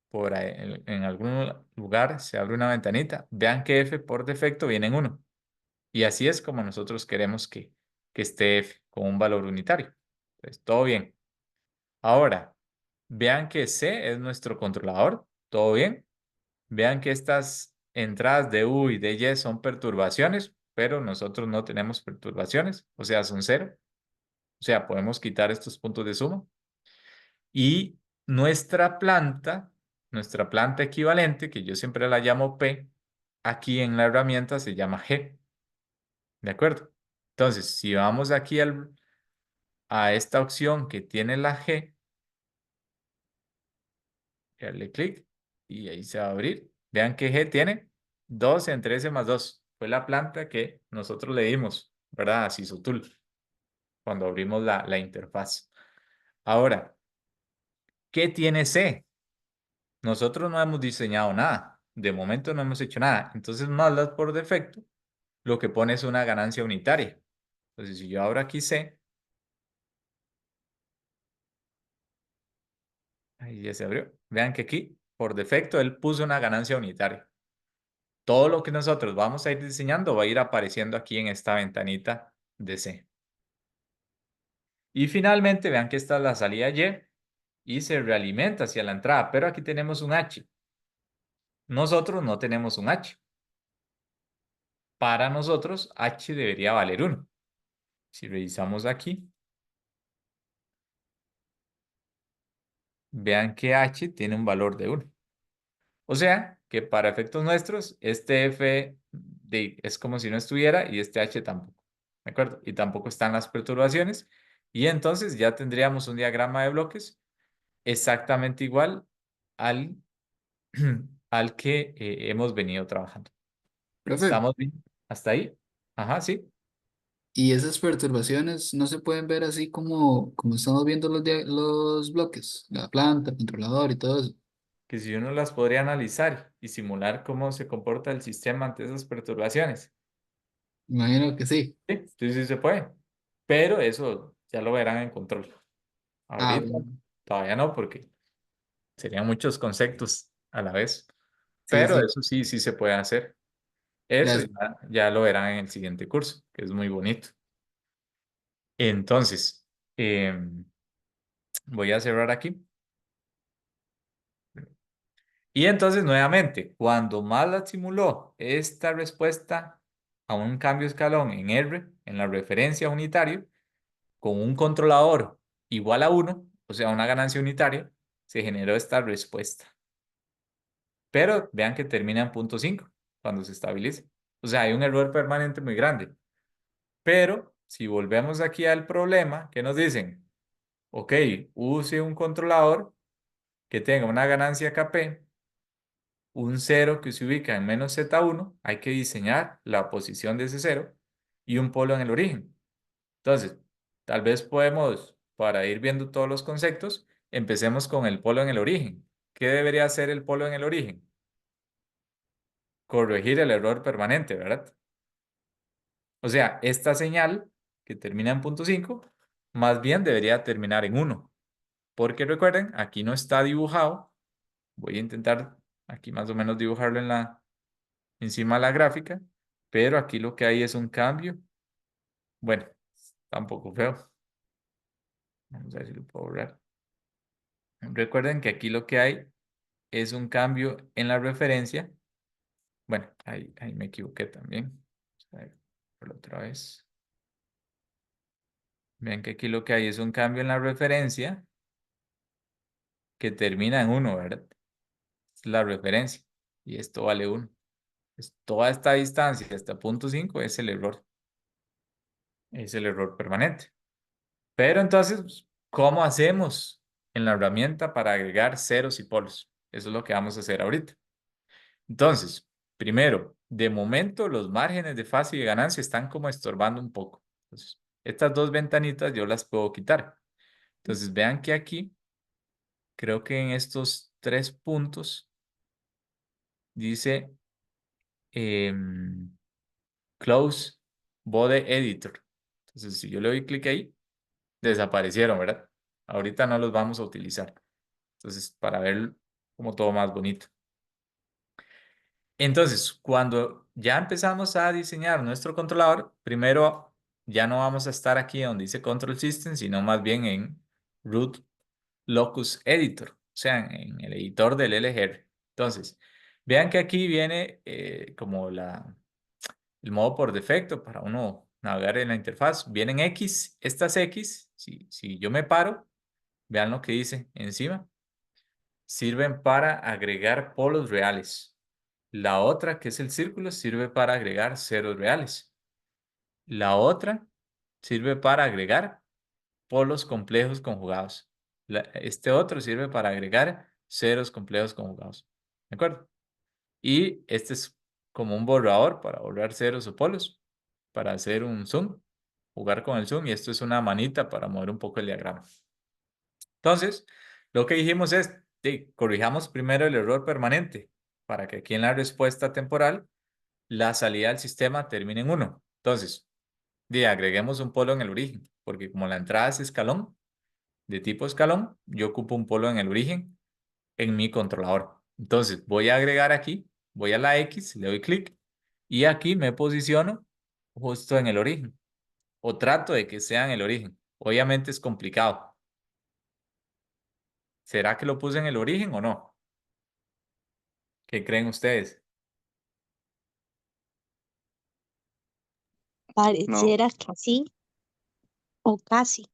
por ahí, en algún lugar se abre una ventanita. Vean que F por defecto viene en 1. Y así es como nosotros queremos que esté F con un valor unitario. Entonces, todo bien. Ahora, vean que C es nuestro controlador. ¿Todo bien? Vean que estas entradas de U y de Y son perturbaciones, pero nosotros no tenemos perturbaciones, o sea, son 0. O sea, podemos quitar estos puntos de suma. Y nuestra planta equivalente, que yo siempre la llamo P, aquí en la herramienta se llama G. ¿De acuerdo? Entonces, si vamos aquí a esta opción que tiene la G, darle clic y ahí se va a abrir. Vean que G tiene 2 entre S más 2. Fue la planta que nosotros le dimos, ¿verdad? A Sisotul, cuando abrimos la interfaz. Ahora, ¿qué tiene C? Nosotros no hemos diseñado nada. De momento no hemos hecho nada. Entonces, MATLAB por defecto, lo que pone es una ganancia unitaria. Entonces, si yo abro aquí C, ahí ya se abrió. Vean que aquí, por defecto, él puso una ganancia unitaria. Todo lo que nosotros vamos a ir diseñando va a ir apareciendo aquí en esta ventanita de C. Y finalmente, vean que esta es la salida Y se realimenta hacia la entrada, pero aquí tenemos un H. Nosotros no tenemos un H. Para nosotros, H debería valer 1. Si revisamos aquí, vean que H tiene un valor de 1. O sea, que para efectos nuestros, este F es como si no estuviera y este H tampoco. ¿De acuerdo? Y tampoco están las perturbaciones. Y entonces ya tendríamos un diagrama de bloques exactamente igual al, al que hemos venido trabajando. Profe, ¿Estamos bien? ¿Hasta ahí? Ajá, sí. y esas perturbaciones no se pueden ver así como estamos viendo los bloques, la planta, el controlador y todo eso. Que si uno las podría analizar y simular cómo se comporta el sistema ante esas perturbaciones. Imagino que sí. Sí, sí, sí se puede. Pero eso ya lo verán en control. Ah, Ahorita bueno, todavía no, porque serían muchos conceptos a la vez. sí, Pero sí. eso sí, sí se puede hacer. Eso Gracias. ya lo verán en el siguiente curso, que es muy bonito. Entonces, voy a cerrar aquí. Y entonces, nuevamente, cuando MATLAB simuló esta respuesta a un cambio escalón en R, en la referencia unitario, con un controlador igual a 1, o sea, una ganancia unitaria, se generó esta respuesta. Pero vean que termina en 0.5 cuando se estabiliza. O sea, hay un error permanente muy grande. Pero si volvemos aquí al problema, ¿qué nos dicen? Ok, use un controlador que tenga una ganancia KP, un 0 que se ubica en menos Z1, hay que diseñar la posición de ese 0 y un polo en el origen. Entonces, tal vez podemos, para ir viendo todos los conceptos, empecemos con el polo en el origen. ¿Qué debería hacer el polo en el origen? Corregir el error permanente, ¿verdad? O sea, esta señal que termina en 0.5, más bien debería terminar en 1. Porque recuerden, aquí no está dibujado. Voy a intentar aquí más o menos dibujarlo encima de la gráfica, pero aquí lo que hay es un cambio. Bueno, tampoco feo. Vamos a ver si lo puedo borrar. Recuerden que aquí lo que hay es un cambio en la referencia. Bueno, ahí me equivoqué también. Vamos a ver, por otra vez. Vean que aquí lo que hay es un cambio en la referencia que termina en 1, ¿verdad? Es la referencia. Y esto vale 1. Toda esta distancia hasta 0.5 es el error. Es el error permanente. Pero entonces, ¿cómo hacemos en la herramienta para agregar ceros y polos? Eso es lo que vamos a hacer ahorita. Entonces, primero, de momento los márgenes de fase y de ganancia están como estorbando un poco. Entonces, estas dos ventanitas yo las puedo quitar. Entonces, vean que aquí, creo que en estos 3 puntos, dice Close Bode Editor. Entonces, si yo le doy clic ahí, desaparecieron, ¿verdad? Ahorita no los vamos a utilizar. Entonces, para ver como todo más bonito. Entonces, cuando ya empezamos a diseñar nuestro controlador, primero ya no vamos a estar aquí donde dice Control System, sino más bien en Root Locus Editor, o sea, en el editor del LGR. Entonces, vean que aquí viene como el modo por defecto para uno navegar en la interfaz. Vienen X, estas X, si yo me paro, vean lo que dice encima, sirven para agregar polos reales. La otra, que es el círculo, sirve para agregar ceros reales. La otra sirve para agregar polos complejos conjugados. Este otro sirve para agregar ceros complejos conjugados. ¿De acuerdo? Y este es como un borrador para borrar ceros o polos, para hacer un zoom, jugar con el zoom, y esto es una manita para mover un poco el diagrama. Entonces, lo que dijimos es, sí, corrijamos primero el error permanente para que aquí en la respuesta temporal la salida del sistema termine en 1. Entonces, agreguemos un polo en el origen, porque como la entrada es escalón, de tipo escalón, yo ocupo un polo en el origen en mi controlador. Entonces, voy a agregar aquí, voy a la X, le doy clic, y aquí me posiciono justo en el origen, o trato de que sea en el origen. Obviamente es complicado. ¿Será que lo puse en el origen o no? ¿Qué creen ustedes? No, Pareciera que sí o casi.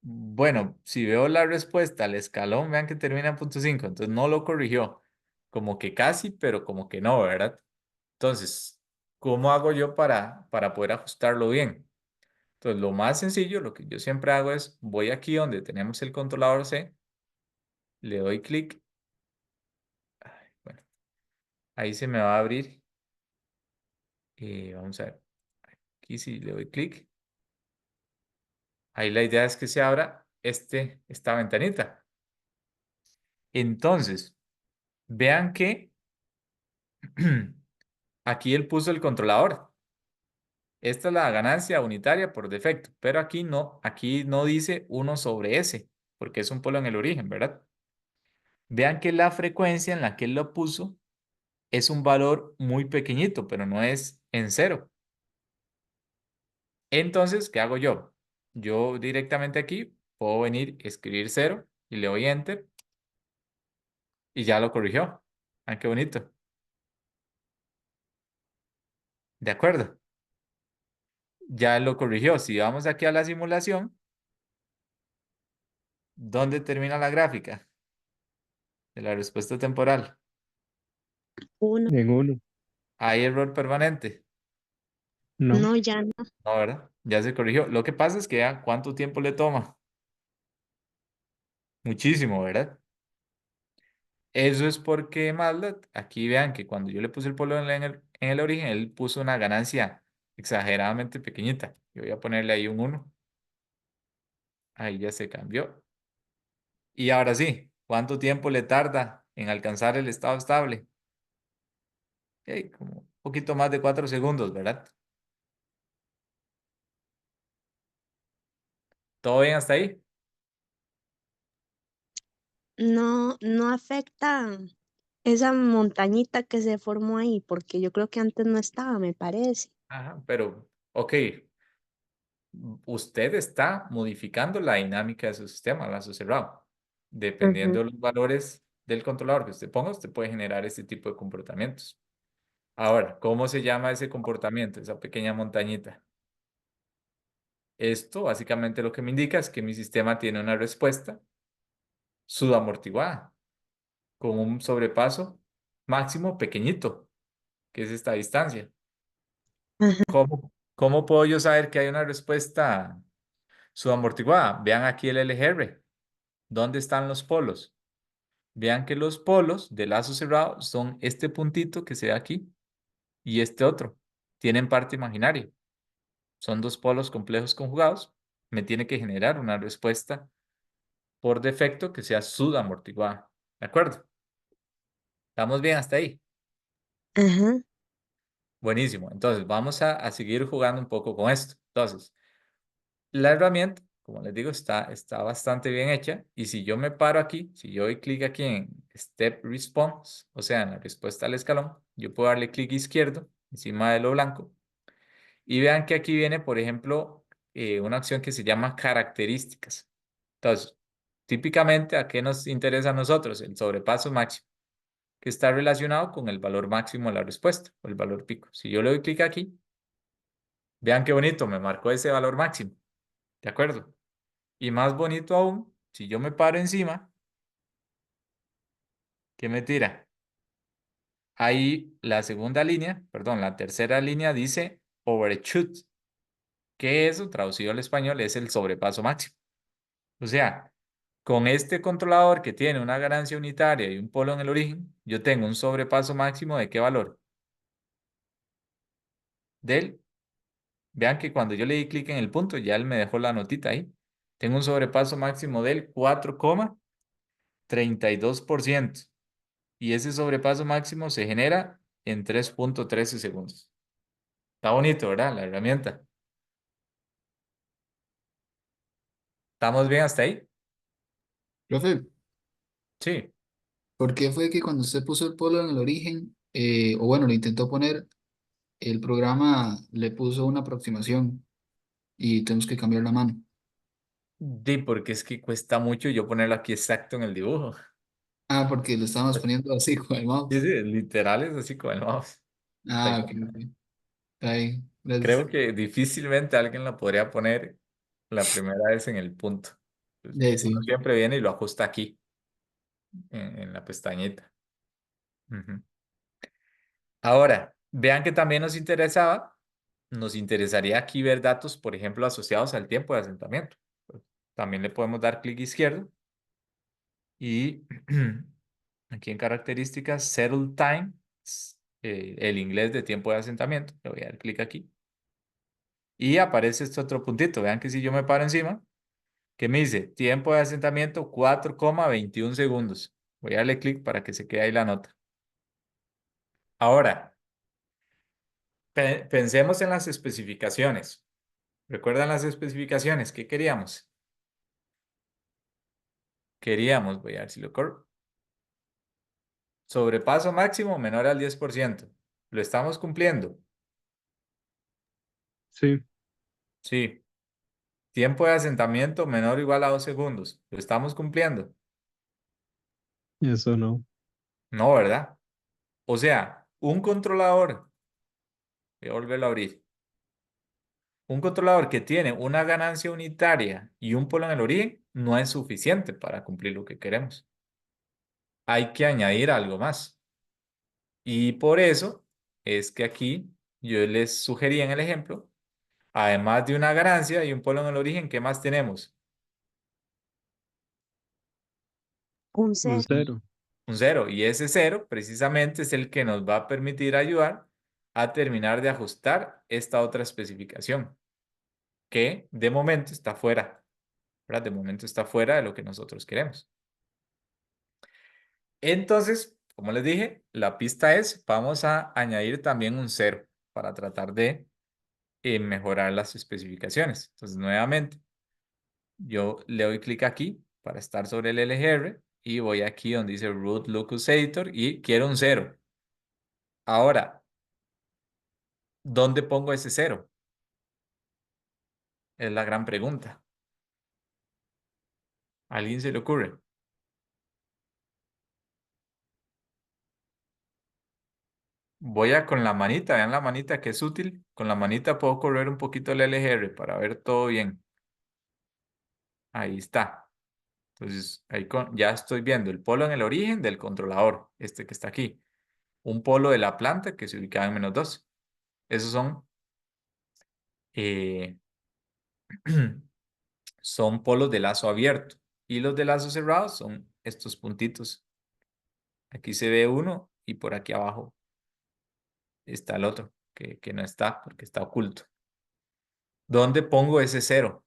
Bueno, si veo la respuesta al escalón, vean que termina en punto 5, entonces no lo corrigió. Como que casi, pero como que no, ¿verdad? Entonces, ¿cómo hago yo para poder ajustarlo bien? Entonces, lo más sencillo, lo que yo siempre hago es, voy aquí donde tenemos el controlador C, le doy clic, bueno, ahí se me va a abrir, vamos a ver, aquí sí le doy clic, ahí la idea es que se abra esta ventanita. Entonces, vean que aquí él puso el controlador. Esta es la ganancia unitaria por defecto, pero aquí no dice 1 sobre S, porque es un polo en el origen, ¿verdad? Vean que la frecuencia en la que él lo puso es un valor muy pequeñito, pero no es en cero. Entonces, ¿qué hago yo? Yo directamente aquí puedo venir, escribir 0 y le doy Enter y ya lo corrigió. Ah, qué bonito. De acuerdo. Ya lo corrigió. Si vamos aquí a la simulación, ¿dónde termina la gráfica de la respuesta temporal? Uno. En 1. ¿Hay error permanente? No. No, ya no. No, ¿verdad? Ya se corrigió. Lo que pasa es que ya, ¿cuánto tiempo le toma? Muchísimo, ¿verdad? Eso es porque MATLAB, aquí vean que cuando yo le puse el polo en el origen, él puso una ganancia exageradamente pequeñita. Yo voy a ponerle ahí un 1. Ahí ya se cambió. Y ahora sí, ¿cuánto tiempo le tarda en alcanzar el estado estable? Como un poquito más de 4 segundos, ¿verdad? ¿Todo bien hasta ahí? No, no afecta esa montañita que se formó ahí, porque yo creo que antes no estaba, me parece. Ajá, pero, ok, usted está modificando la dinámica de su sistema, el lazo cerrado. Dependiendo Ujú. de los valores del controlador que usted ponga, usted puede generar este tipo de comportamientos. Ahora, ¿cómo se llama ese comportamiento, esa pequeña montañita? Esto básicamente lo que me indica es que mi sistema tiene una respuesta subamortiguada, con un sobrepaso máximo pequeñito, que es esta distancia. Ajá, ¿Cómo puedo yo saber que hay una respuesta subamortiguada? Vean aquí el LGR. ¿Dónde están los polos? Vean que los polos del lazo cerrado son este puntito que se ve aquí y este otro. Tienen parte imaginaria. Son dos polos complejos conjugados. Me tiene que generar una respuesta por defecto que sea subamortiguada. ¿De acuerdo? ¿Estamos bien hasta ahí? ajá, Buenísimo. Entonces, vamos a seguir jugando un poco con esto. Entonces, la herramienta, como les digo, está bastante bien hecha. Y si yo me paro aquí, si yo doy clic aquí en Step Response, o sea, en la respuesta al escalón, yo puedo darle clic izquierdo encima de lo blanco. Y vean que aquí viene, por ejemplo, una opción que se llama características. Entonces, típicamente, ¿a qué nos interesa a nosotros? El sobrepaso máximo, que está relacionado con el valor máximo de la respuesta, o el valor pico. Si yo le doy clic aquí, vean qué bonito, me marcó ese valor máximo. ¿De acuerdo? Y más bonito aún, si yo me paro encima, ¿qué me tira? Ahí la segunda línea, perdón, la tercera línea dice overshoot, que eso, traducido al español, es el sobrepaso máximo. O sea, con este controlador que tiene una ganancia unitaria y un polo en el origen, yo tengo un sobrepaso máximo ¿de qué valor? del, vean que cuando yo le di clic en el punto, ya él me dejó la notita ahí. Tengo un sobrepaso máximo del 4,32%. Y ese sobrepaso máximo se genera en 3,13 segundos. Está bonito, ¿verdad? La herramienta. ¿Estamos bien hasta ahí? Profe, Sí. ¿por qué fue que cuando usted puso el polo en el origen, o bueno, lo intentó poner, el programa le puso una aproximación y tenemos que cambiar la mano? Porque es que cuesta mucho yo ponerlo aquí exacto en el dibujo. Ah, porque lo estábamos poniendo así con el Sí, mouse. sí, literal es así con el mouse. Está Ah, ok, complicado. ok. Está bien, gracias. Creo que difícilmente alguien la podría poner la primera vez en el punto. Pues, uno Sí. siempre viene y lo ajusta aquí, en la pestañita. Ujú. Ahora, vean que también nos interesaría aquí ver datos, por ejemplo, asociados al tiempo de asentamiento. Pues, también le podemos dar clic izquierdo y aquí en características, settle time, el inglés de tiempo de asentamiento. Le voy a dar clic aquí. Y aparece este otro puntito. Vean que si yo me paro encima, que me dice tiempo de asentamiento 4,21 segundos. Voy a darle clic para que se quede ahí la nota. Ahora, pensemos en las especificaciones. ¿Recuerdan las especificaciones? ¿Qué queríamos? Queríamos, voy a ver si lo corro. Sobrepaso máximo menor al 10%. ¿Lo estamos cumpliendo? Sí, Sí. Tiempo de asentamiento menor o igual a 2 segundos. ¿Lo estamos cumpliendo? eso no. No, ¿verdad? O sea, un controlador, voy a volverlo a abrir. Un controlador que tiene una ganancia unitaria y un polo en el origen no es suficiente para cumplir lo que queremos. Hay que añadir algo más. Y por eso es que aquí yo les sugerí en el ejemplo, además de una ganancia y un polo en el origen, ¿qué más tenemos? Un Un cero. cero. Un cero. Y ese cero precisamente es el que nos va a permitir ayudar a terminar de ajustar esta otra especificación, que de momento está fuera, ¿verdad? De momento está fuera de lo que nosotros queremos. Entonces, como les dije, la pista es, vamos a añadir también un cero para tratar de mejorar las especificaciones. Entonces, nuevamente, yo le doy clic aquí para estar sobre el LGR y voy aquí donde dice Root Locus Editor y quiero un cero. Ahora, ¿dónde pongo ese cero? Es la gran pregunta. ¿A alguien se le ocurre? Voy a con la manita, vean la manita que es útil. Con la manita puedo correr un poquito el LGR para ver todo bien. Ahí está. Entonces, ahí ya estoy viendo el polo en el origen del controlador, este que está aquí. Un polo de la planta que se ubicaba en -2. Esos eh, son polos de lazo abierto. Y los de lazo cerrado son estos puntitos. Aquí se ve uno y por aquí abajo está el otro, que no está porque está oculto. ¿Dónde pongo ese cero?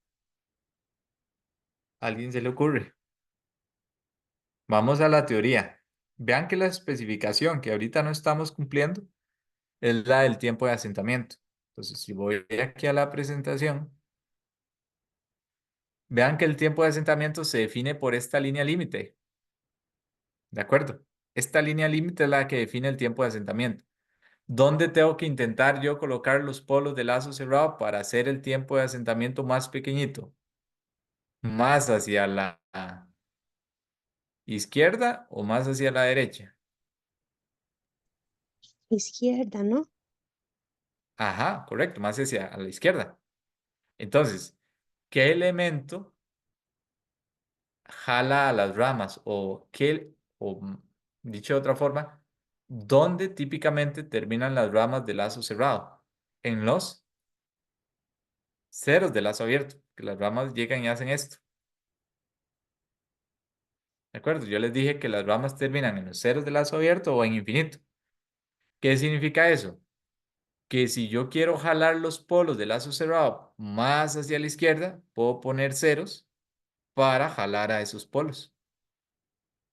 ¿A alguien se le ocurre? Vamos a la teoría. Vean que la especificación que ahorita no estamos cumpliendo es la del tiempo de asentamiento. Entonces, si voy aquí a la presentación, vean que el tiempo de asentamiento se define por esta línea límite. ¿De acuerdo? Esta línea límite es la que define el tiempo de asentamiento. ¿Dónde tengo que intentar yo colocar los polos de lazo cerrado para hacer el tiempo de asentamiento más pequeñito? ¿Más hacia la izquierda o más hacia la derecha? Izquierda, ¿no? Ajá, correcto, más hacia a la izquierda. Entonces, ¿qué elemento jala a las ramas? Dicho de otra forma, ¿dónde típicamente terminan las ramas de lazo cerrado? En los ceros de lazo abierto, que las ramas llegan y hacen esto. ¿De acuerdo? Yo les dije que las ramas terminan en los ceros de lazo abierto o en infinito. ¿Qué significa eso? que si yo quiero jalar los polos del lazo cerrado más hacia la izquierda, puedo poner ceros para jalar a esos polos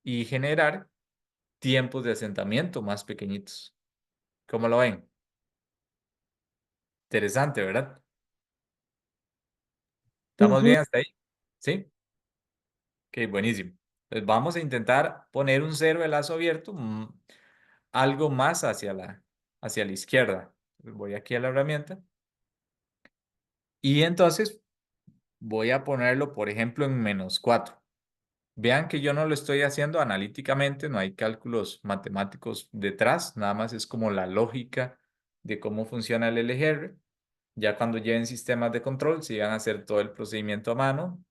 y generar tiempos de asentamiento más pequeñitos. ¿Cómo lo ven? Interesante, ¿verdad? ¿Estamos Ujú. bien hasta ahí? ¿Sí? Ok, buenísimo. Entonces vamos a intentar poner un cero de lazo abierto, algo más hacia la izquierda. Entonces, voy aquí a la herramienta y entonces voy a ponerlo, por ejemplo, en -4. Vean que yo no lo estoy haciendo analíticamente, no hay cálculos matemáticos detrás, nada más es como la lógica de cómo funciona el LGR. Ya cuando lleven sistemas de control, si van a hacer todo el procedimiento a mano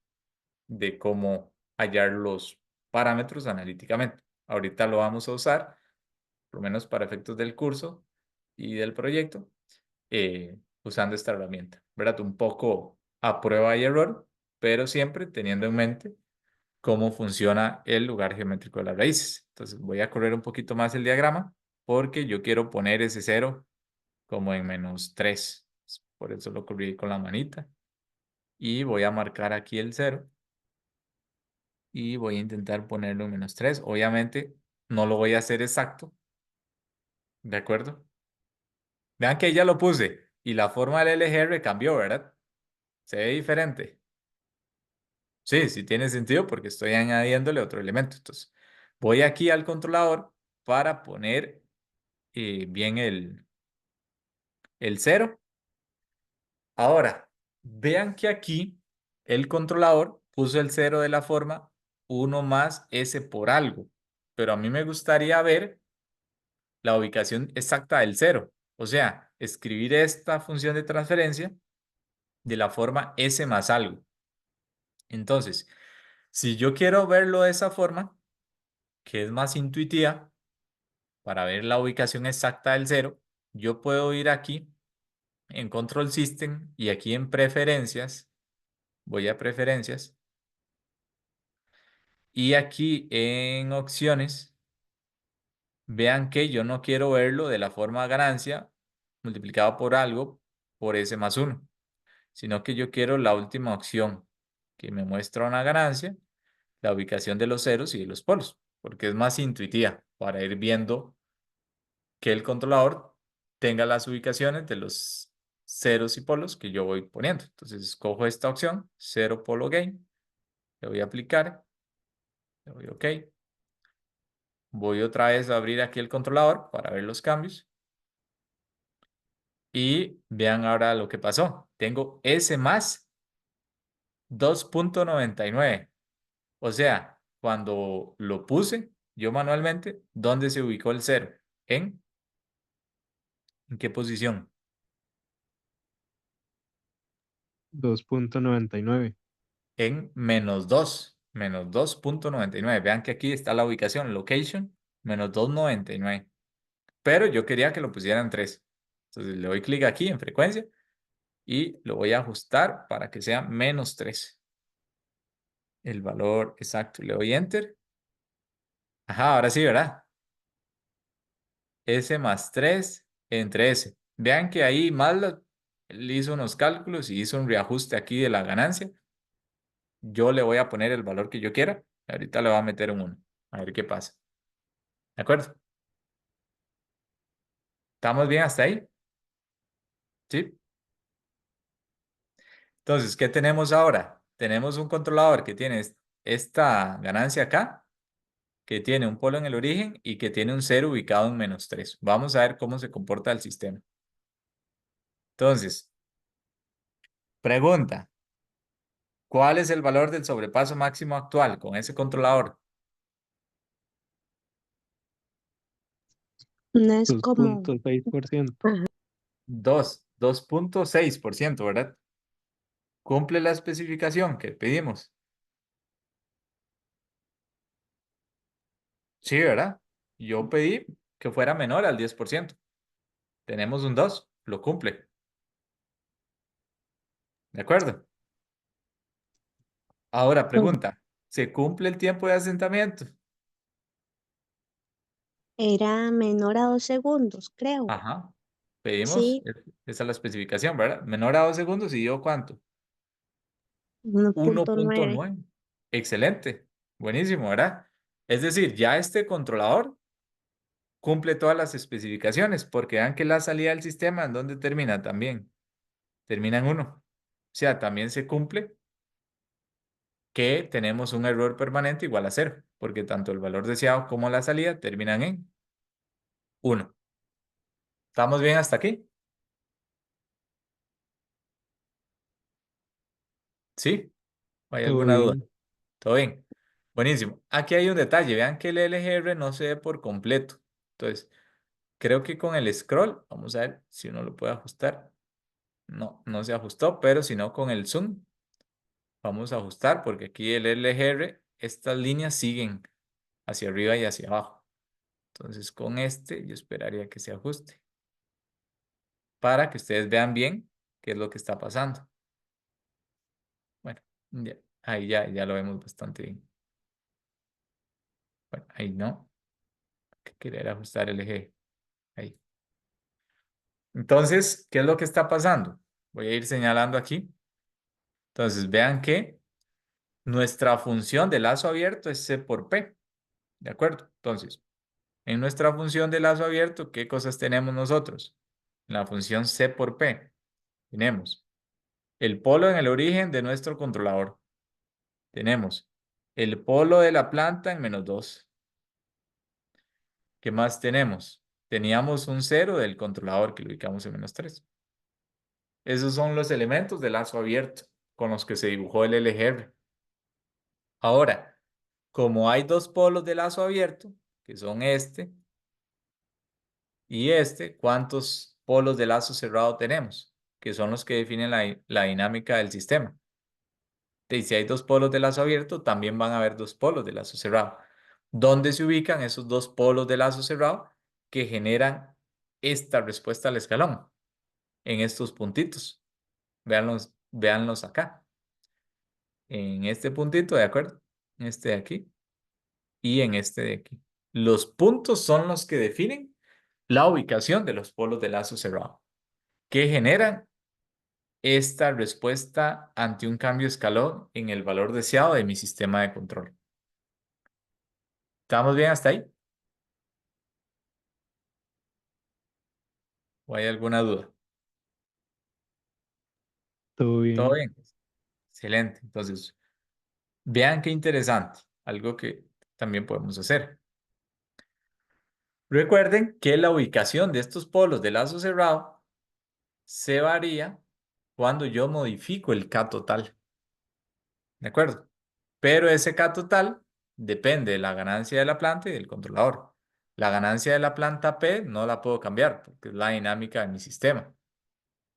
de cómo hallar los parámetros analíticamente. Ahorita lo vamos a usar, por lo menos para efectos del curso y del proyecto, usando esta herramienta, ¿verdad? Un poco a prueba y error, pero siempre teniendo en mente cómo funciona el lugar geométrico de las raíces. Entonces voy a correr un poquito más el diagrama porque yo quiero poner ese cero como en -3. Por eso lo corrí con la manita. Y voy a marcar aquí el 0 y voy a intentar ponerlo en -3. Obviamente no lo voy a hacer exacto, ¿de acuerdo? Vean que ya lo puse y la forma del LGR cambió, ¿verdad? Se ve diferente. Sí, sí tiene sentido porque estoy añadiéndole otro elemento. Entonces, voy aquí al controlador para poner bien el 0. Ahora, vean que aquí el controlador puso el 0 de la forma 1 más s por algo, pero a mí me gustaría ver la ubicación exacta del 0. O sea, escribir esta función de transferencia de la forma s más algo. Entonces, si yo quiero verlo de esa forma, que es más intuitiva, para ver la ubicación exacta del 0, yo puedo ir aquí en Control System y aquí en Preferencias, voy a Preferencias, y aquí en Opciones, vean que yo no quiero verlo de la forma ganancia multiplicado por algo por s más 1, sino que yo quiero la última opción que me muestra una ganancia, la ubicación de los ceros y de los polos, porque es más intuitiva para ir viendo que el controlador tenga las ubicaciones de los ceros y polos que yo voy poniendo. Entonces escojo esta opción, 0 polo gain, le voy a aplicar, le doy OK. Voy otra vez a abrir aquí el controlador para ver los cambios. Y vean ahora lo que pasó. Tengo S más 2.99. O sea, cuando lo puse yo manualmente, ¿dónde se ubicó el 0? ¿En qué posición? 2.99. En -2. -2.99. Vean que aquí está la ubicación, location, -2.99. Pero yo quería que lo pusieran 3. Entonces le doy clic aquí en frecuencia y lo voy a ajustar para que sea -3. El valor exacto. Le doy Enter. Ajá, ahora sí, ¿verdad? S más 3 entre S. Vean que ahí Matlab le hizo unos cálculos y hizo un reajuste aquí de la ganancia. Yo le voy a poner el valor que yo quiera. Ahorita le voy a meter un 1. A ver qué pasa. ¿De acuerdo? ¿Estamos bien hasta ahí? ¿Sí? Entonces, ¿qué tenemos ahora? Tenemos un controlador que tiene esta ganancia acá, que tiene un polo en el origen y que tiene un 0 ubicado en -3. Vamos a ver cómo se comporta el sistema. Entonces, pregunta, ¿cuál es el valor del sobrepaso máximo actual con ese controlador? No es como, 2.6%. ajá, 2.6%, ¿verdad? ¿Cumple la especificación que pedimos? Sí, ¿verdad? Yo pedí que fuera menor al 10%. Tenemos un 2, lo cumple. ¿De acuerdo? Ahora pregunta, ¿se cumple el tiempo de asentamiento? era menor a 2 segundos, creo. Ajá, Pedimos, Sí, esa es la especificación, ¿verdad? Menor a 2 segundos y dio ¿cuánto? 1.9. 1.9. Excelente. Buenísimo, ¿verdad? Es decir, ya este controlador cumple todas las especificaciones, porque vean que la salida del sistema, ¿en dónde termina también? Termina en 1. O sea, también se cumple que tenemos un error permanente igual a 0, porque tanto el valor deseado como la salida terminan en 1. ¿Estamos bien hasta aquí? ¿Sí? ¿Hay Todo alguna duda? bien. ¿Todo bien? Buenísimo. Aquí hay un detalle. Vean que el LGR no se ve por completo. Entonces, creo que con el scroll, vamos a ver si uno lo puede ajustar. No, no se ajustó, pero si no con el zoom, vamos a ajustar porque aquí el LGR, estas líneas siguen hacia arriba y hacia abajo. Entonces, con este yo esperaría que se ajuste para que ustedes vean bien qué es lo que está pasando. Bueno, ahí ya lo vemos bastante bien. Bueno, ahí no. Hay que querer ajustar el eje. Ahí. Entonces, ¿qué es lo que está pasando? Voy a ir señalando aquí. Entonces, vean que nuestra función de lazo abierto es C por P. ¿De acuerdo? Entonces, en nuestra función de lazo abierto, ¿qué cosas tenemos nosotros? En la función C por P tenemos el polo en el origen de nuestro controlador. Tenemos el polo de la planta en -2. ¿Qué más tenemos? Teníamos un 0 del controlador que lo ubicamos en -3. Esos son los elementos de lazo abierto con los que se dibujó el LGR. Ahora, como hay dos polos de lazo abierto, que son este y este, ¿cuántos polos de lazo cerrado tenemos? Que son los que definen la dinámica del sistema. Y si hay dos polos de lazo abierto, también van a haber dos polos de lazo cerrado. ¿Dónde se ubican esos dos polos de lazo cerrado que generan esta respuesta al escalón? En estos puntitos. Véanlos acá. En este puntito, ¿de acuerdo? En este de aquí y en este de aquí. Los puntos son los que definen la ubicación de los polos de lazo cerrado, que generan esta respuesta ante un cambio de escalón en el valor deseado de mi sistema de control. ¿Estamos bien hasta ahí? ¿O hay alguna duda? Todo ¿Todo bien. bien? Excelente. Entonces, vean qué interesante. Algo que también podemos hacer. Recuerden que la ubicación de estos polos de lazo cerrado se varía cuando yo modifico el K total. ¿De acuerdo? Pero ese K total depende de la ganancia de la planta y del controlador. La ganancia de la planta P no la puedo cambiar porque es la dinámica de mi sistema,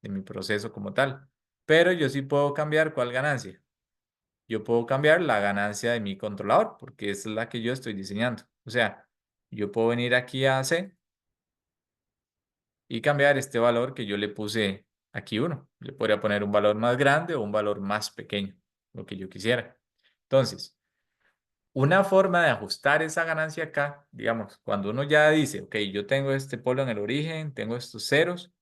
de mi proceso como tal. Pero yo sí puedo cambiar ¿cuál ganancia? Yo puedo cambiar la ganancia de mi controlador porque esa es la que yo estoy diseñando. O sea, yo puedo venir aquí a C y cambiar este valor que yo le puse aquí 1. Le podría poner un valor más grande o un valor más pequeño, lo que yo quisiera. Entonces, una forma de ajustar esa ganancia acá, digamos, cuando uno ya dice, ok, yo tengo este polo en el origen, tengo estos ceros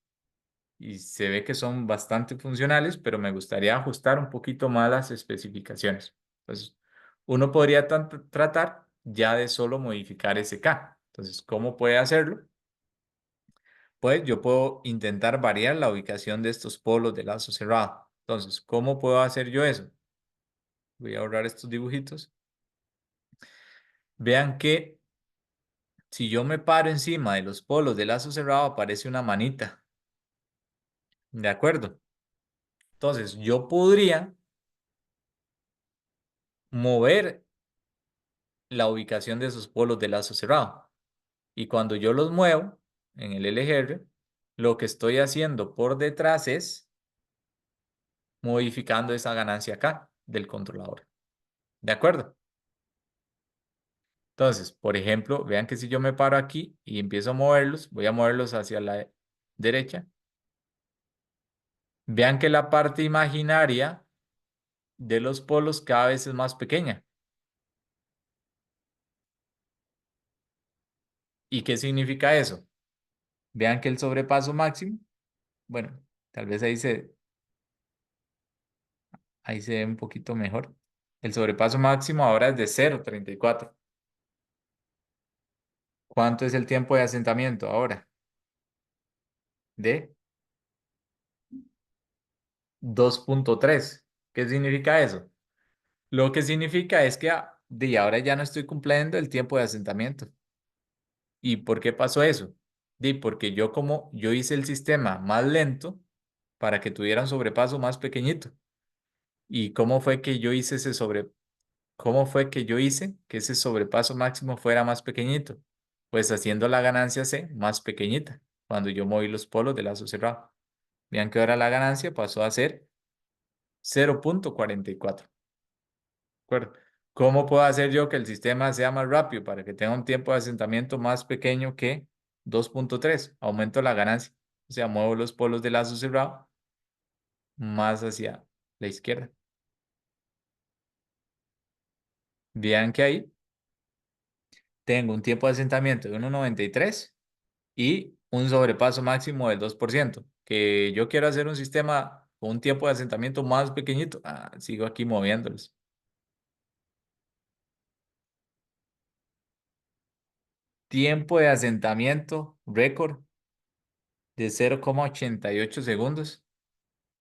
y se ve que son bastante funcionales, pero me gustaría ajustar un poquito más las especificaciones. Entonces, uno podría tratar ya de solo modificar ese K. Entonces, ¿cómo puede hacerlo? Pues yo puedo intentar variar la ubicación de estos polos de lazo cerrado. Entonces, ¿cómo puedo hacer yo eso? Voy a borrar estos dibujitos. Vean que si yo me paro encima de los polos de lazo cerrado, aparece una manita. ¿De acuerdo? Entonces, yo podría mover la ubicación de esos polos de lazo cerrado. Y cuando yo los muevo en el LGR, lo que estoy haciendo por detrás es modificando esa ganancia acá del controlador. ¿De acuerdo? Entonces, por ejemplo, vean que si yo me paro aquí y empiezo a moverlos, voy a moverlos hacia la derecha. Vean que la parte imaginaria de los polos cada vez es más pequeña. ¿Y qué significa eso? Vean que el sobrepaso máximo, bueno, tal vez ahí se ve un poquito mejor. El sobrepaso máximo ahora es de 0,34. ¿Cuánto es el tiempo de asentamiento ahora? De 2,3. ¿Qué significa eso? Lo que significa es que de ahora ya no estoy cumpliendo el tiempo de asentamiento. ¿Y por qué pasó eso? Porque yo hice el sistema más lento para que tuviera un sobrepaso más pequeñito. ¿Y cómo fue que yo hice que ese sobrepaso máximo fuera más pequeñito? Pues haciendo la ganancia C más pequeñita cuando yo moví los polos de lazo cerrado. Vean que ahora la ganancia pasó a ser 0,44. ¿De acuerdo? ¿Cómo puedo hacer yo que el sistema sea más rápido para que tenga un tiempo de asentamiento más pequeño que 2,3? Aumento la ganancia. O sea, muevo los polos de lazo cerrado más hacia la izquierda. Vean que ahí tengo un tiempo de asentamiento de 1,93 y un sobrepaso máximo del 2%. Que yo quiero hacer un sistema con un tiempo de asentamiento más pequeñito. Sigo aquí moviéndolos. Tiempo de asentamiento récord de 0,88 segundos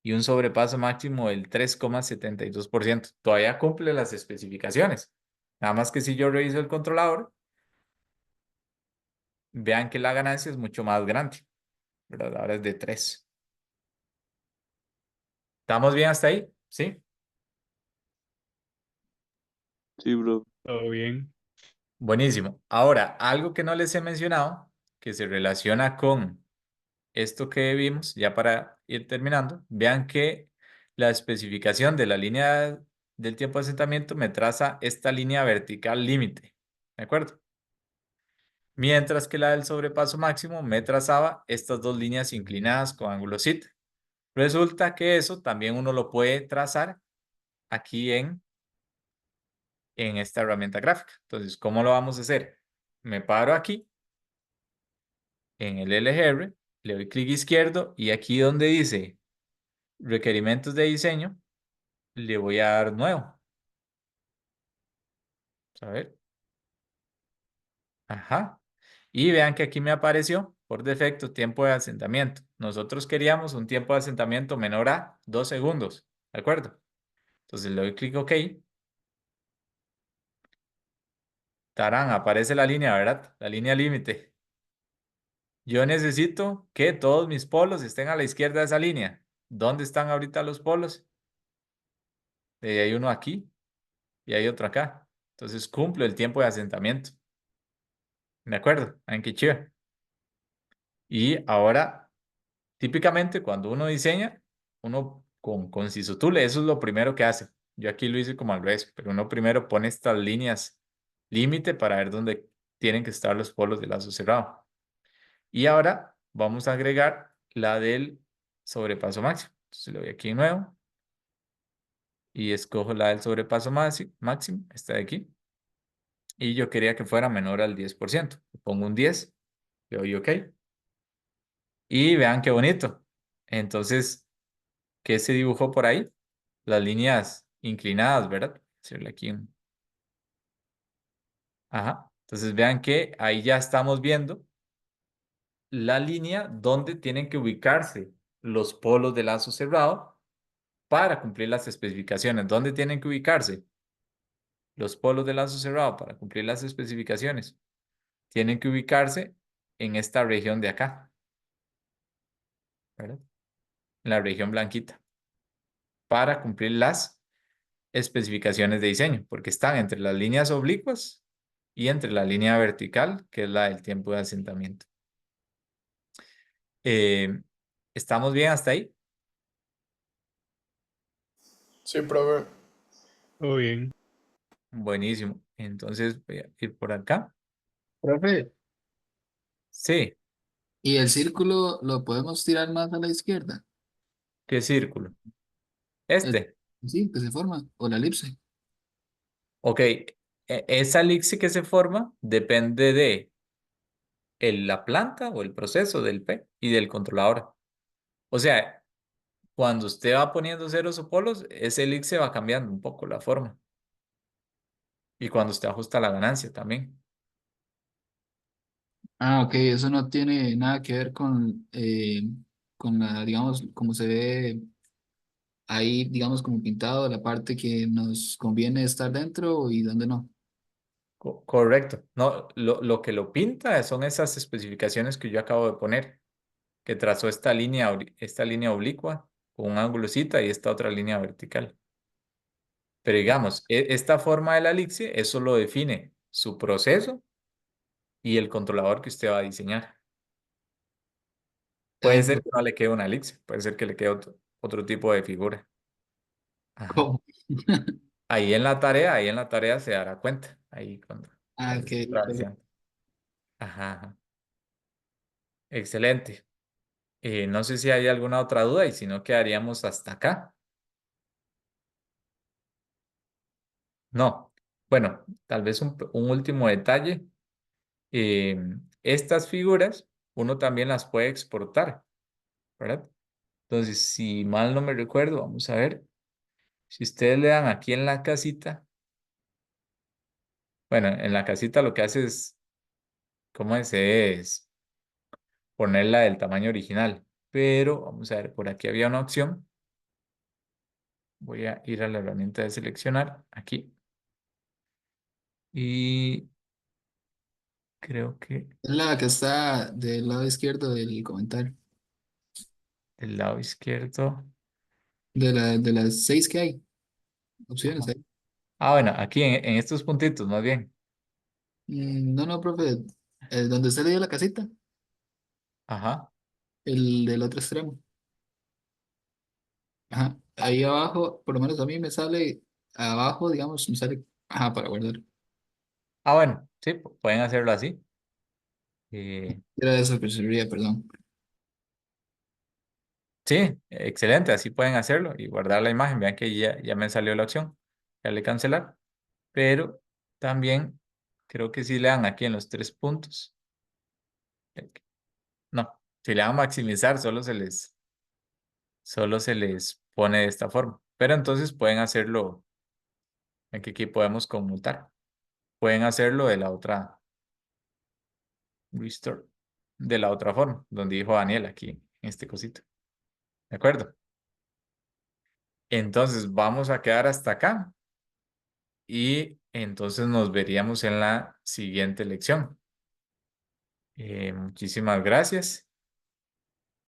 y un sobrepaso máximo del 3,72%. Todavía cumple las especificaciones. Nada más que si yo reviso el controlador, vean que la ganancia es mucho más grande, ¿verdad? Ahora es de 3. ¿Estamos bien hasta ahí? ¿Sí? Sí, bro. Todo bien. Buenísimo. Ahora, algo que no les he mencionado, que se relaciona con esto que vimos, ya para ir terminando, vean que la especificación de la línea del tiempo de asentamiento me traza esta línea vertical límite, ¿de acuerdo? Mientras que la del sobrepaso máximo me trazaba estas dos líneas inclinadas con ángulo θ. Resulta que eso también uno lo puede trazar aquí en esta herramienta gráfica. Entonces, ¿cómo lo vamos a hacer? Me paro aquí en el LGR, le doy clic izquierdo y aquí donde dice requerimientos de diseño, le voy a dar nuevo. A ver. Ajá. Y vean que aquí me apareció por defecto tiempo de asentamiento. Nosotros queríamos un tiempo de asentamiento menor a 2 segundos. ¿De acuerdo? Entonces le doy clic OK. Tarán, aparece la línea, ¿verdad? La línea límite. Yo necesito que todos mis polos estén a la izquierda de esa línea. ¿Dónde están ahorita los polos? Hay uno aquí y hay otro acá. Entonces cumplo el tiempo de asentamiento. ¿De acuerdo? ¿En qué chido? Y ahora, típicamente cuando uno diseña, uno con Sisotule, eso es lo primero que hace. Yo aquí lo hice como al revés, pero uno primero pone estas líneas límite para ver dónde tienen que estar los polos de lazo cerrado. Y ahora vamos a agregar la del sobrepaso máximo. Entonces le doy aquí de nuevo y escojo la del sobrepaso máximo, esta de aquí. Y yo quería que fuera menor al 10%. Le pongo un 10, le doy OK. Y vean qué bonito. Entonces, ¿qué se dibujó por ahí? Las líneas inclinadas, ¿verdad? Hacerle aquí Ajá. Entonces vean que ahí ya estamos viendo la línea donde tienen que ubicarse los polos de lazo cerrado para cumplir las especificaciones. ¿Dónde tienen que ubicarse los polos de lazo cerrado para cumplir las especificaciones? Tienen que ubicarse en esta región de acá, ¿verdad? En la región blanquita, para cumplir las especificaciones de diseño, porque están entre las líneas oblicuas y entre la línea vertical, que es la del tiempo de asentamiento. ¿Estamos bien hasta ahí? Sí, profe. Todo bien. Buenísimo. Entonces voy a ir por acá. Profe, Sí, ¿y el círculo lo podemos tirar más a la izquierda? ¿qué círculo? El, Este. sí, que se forma, o la elipse. Ok, esa elipse que se forma depende de la planta o el proceso del P y del controlador. O sea, cuando usted va poniendo ceros o polos, ese elixir va cambiando un poco la forma. Y cuando usted ajusta la ganancia también. Ah, ok, eso no tiene nada que ver con la, digamos, como se ve ahí, digamos, como pintado, la parte que nos conviene estar dentro y donde no. Correcto. No, lo que lo pinta son esas especificaciones que yo acabo de poner, que trazó esta línea oblicua con un ángulo zeta y esta otra línea vertical. Pero digamos, esta forma de la elixir, eso lo define su proceso y el controlador que usted va a diseñar. Puede ser que no le quede una elixir, puede ser que le quede otro tipo de figura. Ajá. ¿Cómo? Ahí en la tarea se dará cuenta, ahí Ah, cuando ok, esté perfecto. trabajeando. Ajá, ajá. Excelente. No sé si hay alguna otra duda y si no, quedaríamos hasta acá. No. Bueno, tal vez un último detalle. Eh, Estas figuras uno también las puede exportar, ¿verdad? Entonces, si mal no me recuerdo, vamos a ver. Si ustedes le dan aquí en la casita, bueno, en la casita lo que hace es, ¿cómo es ponerla del tamaño original. Pero vamos a ver, por aquí había una opción. Voy a ir a la herramienta de seleccionar aquí. Y creo que Es la que está del lado izquierdo del comentario, del lado izquierdo. de las 6 que hay, opciones Ajá. ahí. Ah, bueno, aquí en estos puntitos, más bien. No, no, profe, donde usted le dio la casita, Ajá. el del otro extremo. Ajá. Ahí abajo, por lo menos a mí me sale, abajo, digamos, me sale, ajá, para guardar. Ah, bueno, sí, pueden hacerlo así. Eh, Era eso que serviría, perdón. sí, excelente, así pueden hacerlo y guardar la imagen. Vean que ya me salió la opción. Ya le cancelar. Pero también creo que si le dan aquí en los tres puntos. No, si le dan maximizar, solo se les pone de esta forma. Pero entonces pueden hacerlo, aquí podemos conmutar. Pueden hacerlo de la otra, restore, de la otra forma, donde dijo Daniel aquí, en este cosito. ¿De acuerdo? Entonces vamos a quedar hasta acá y entonces nos veríamos en la siguiente lección. Muchísimas gracias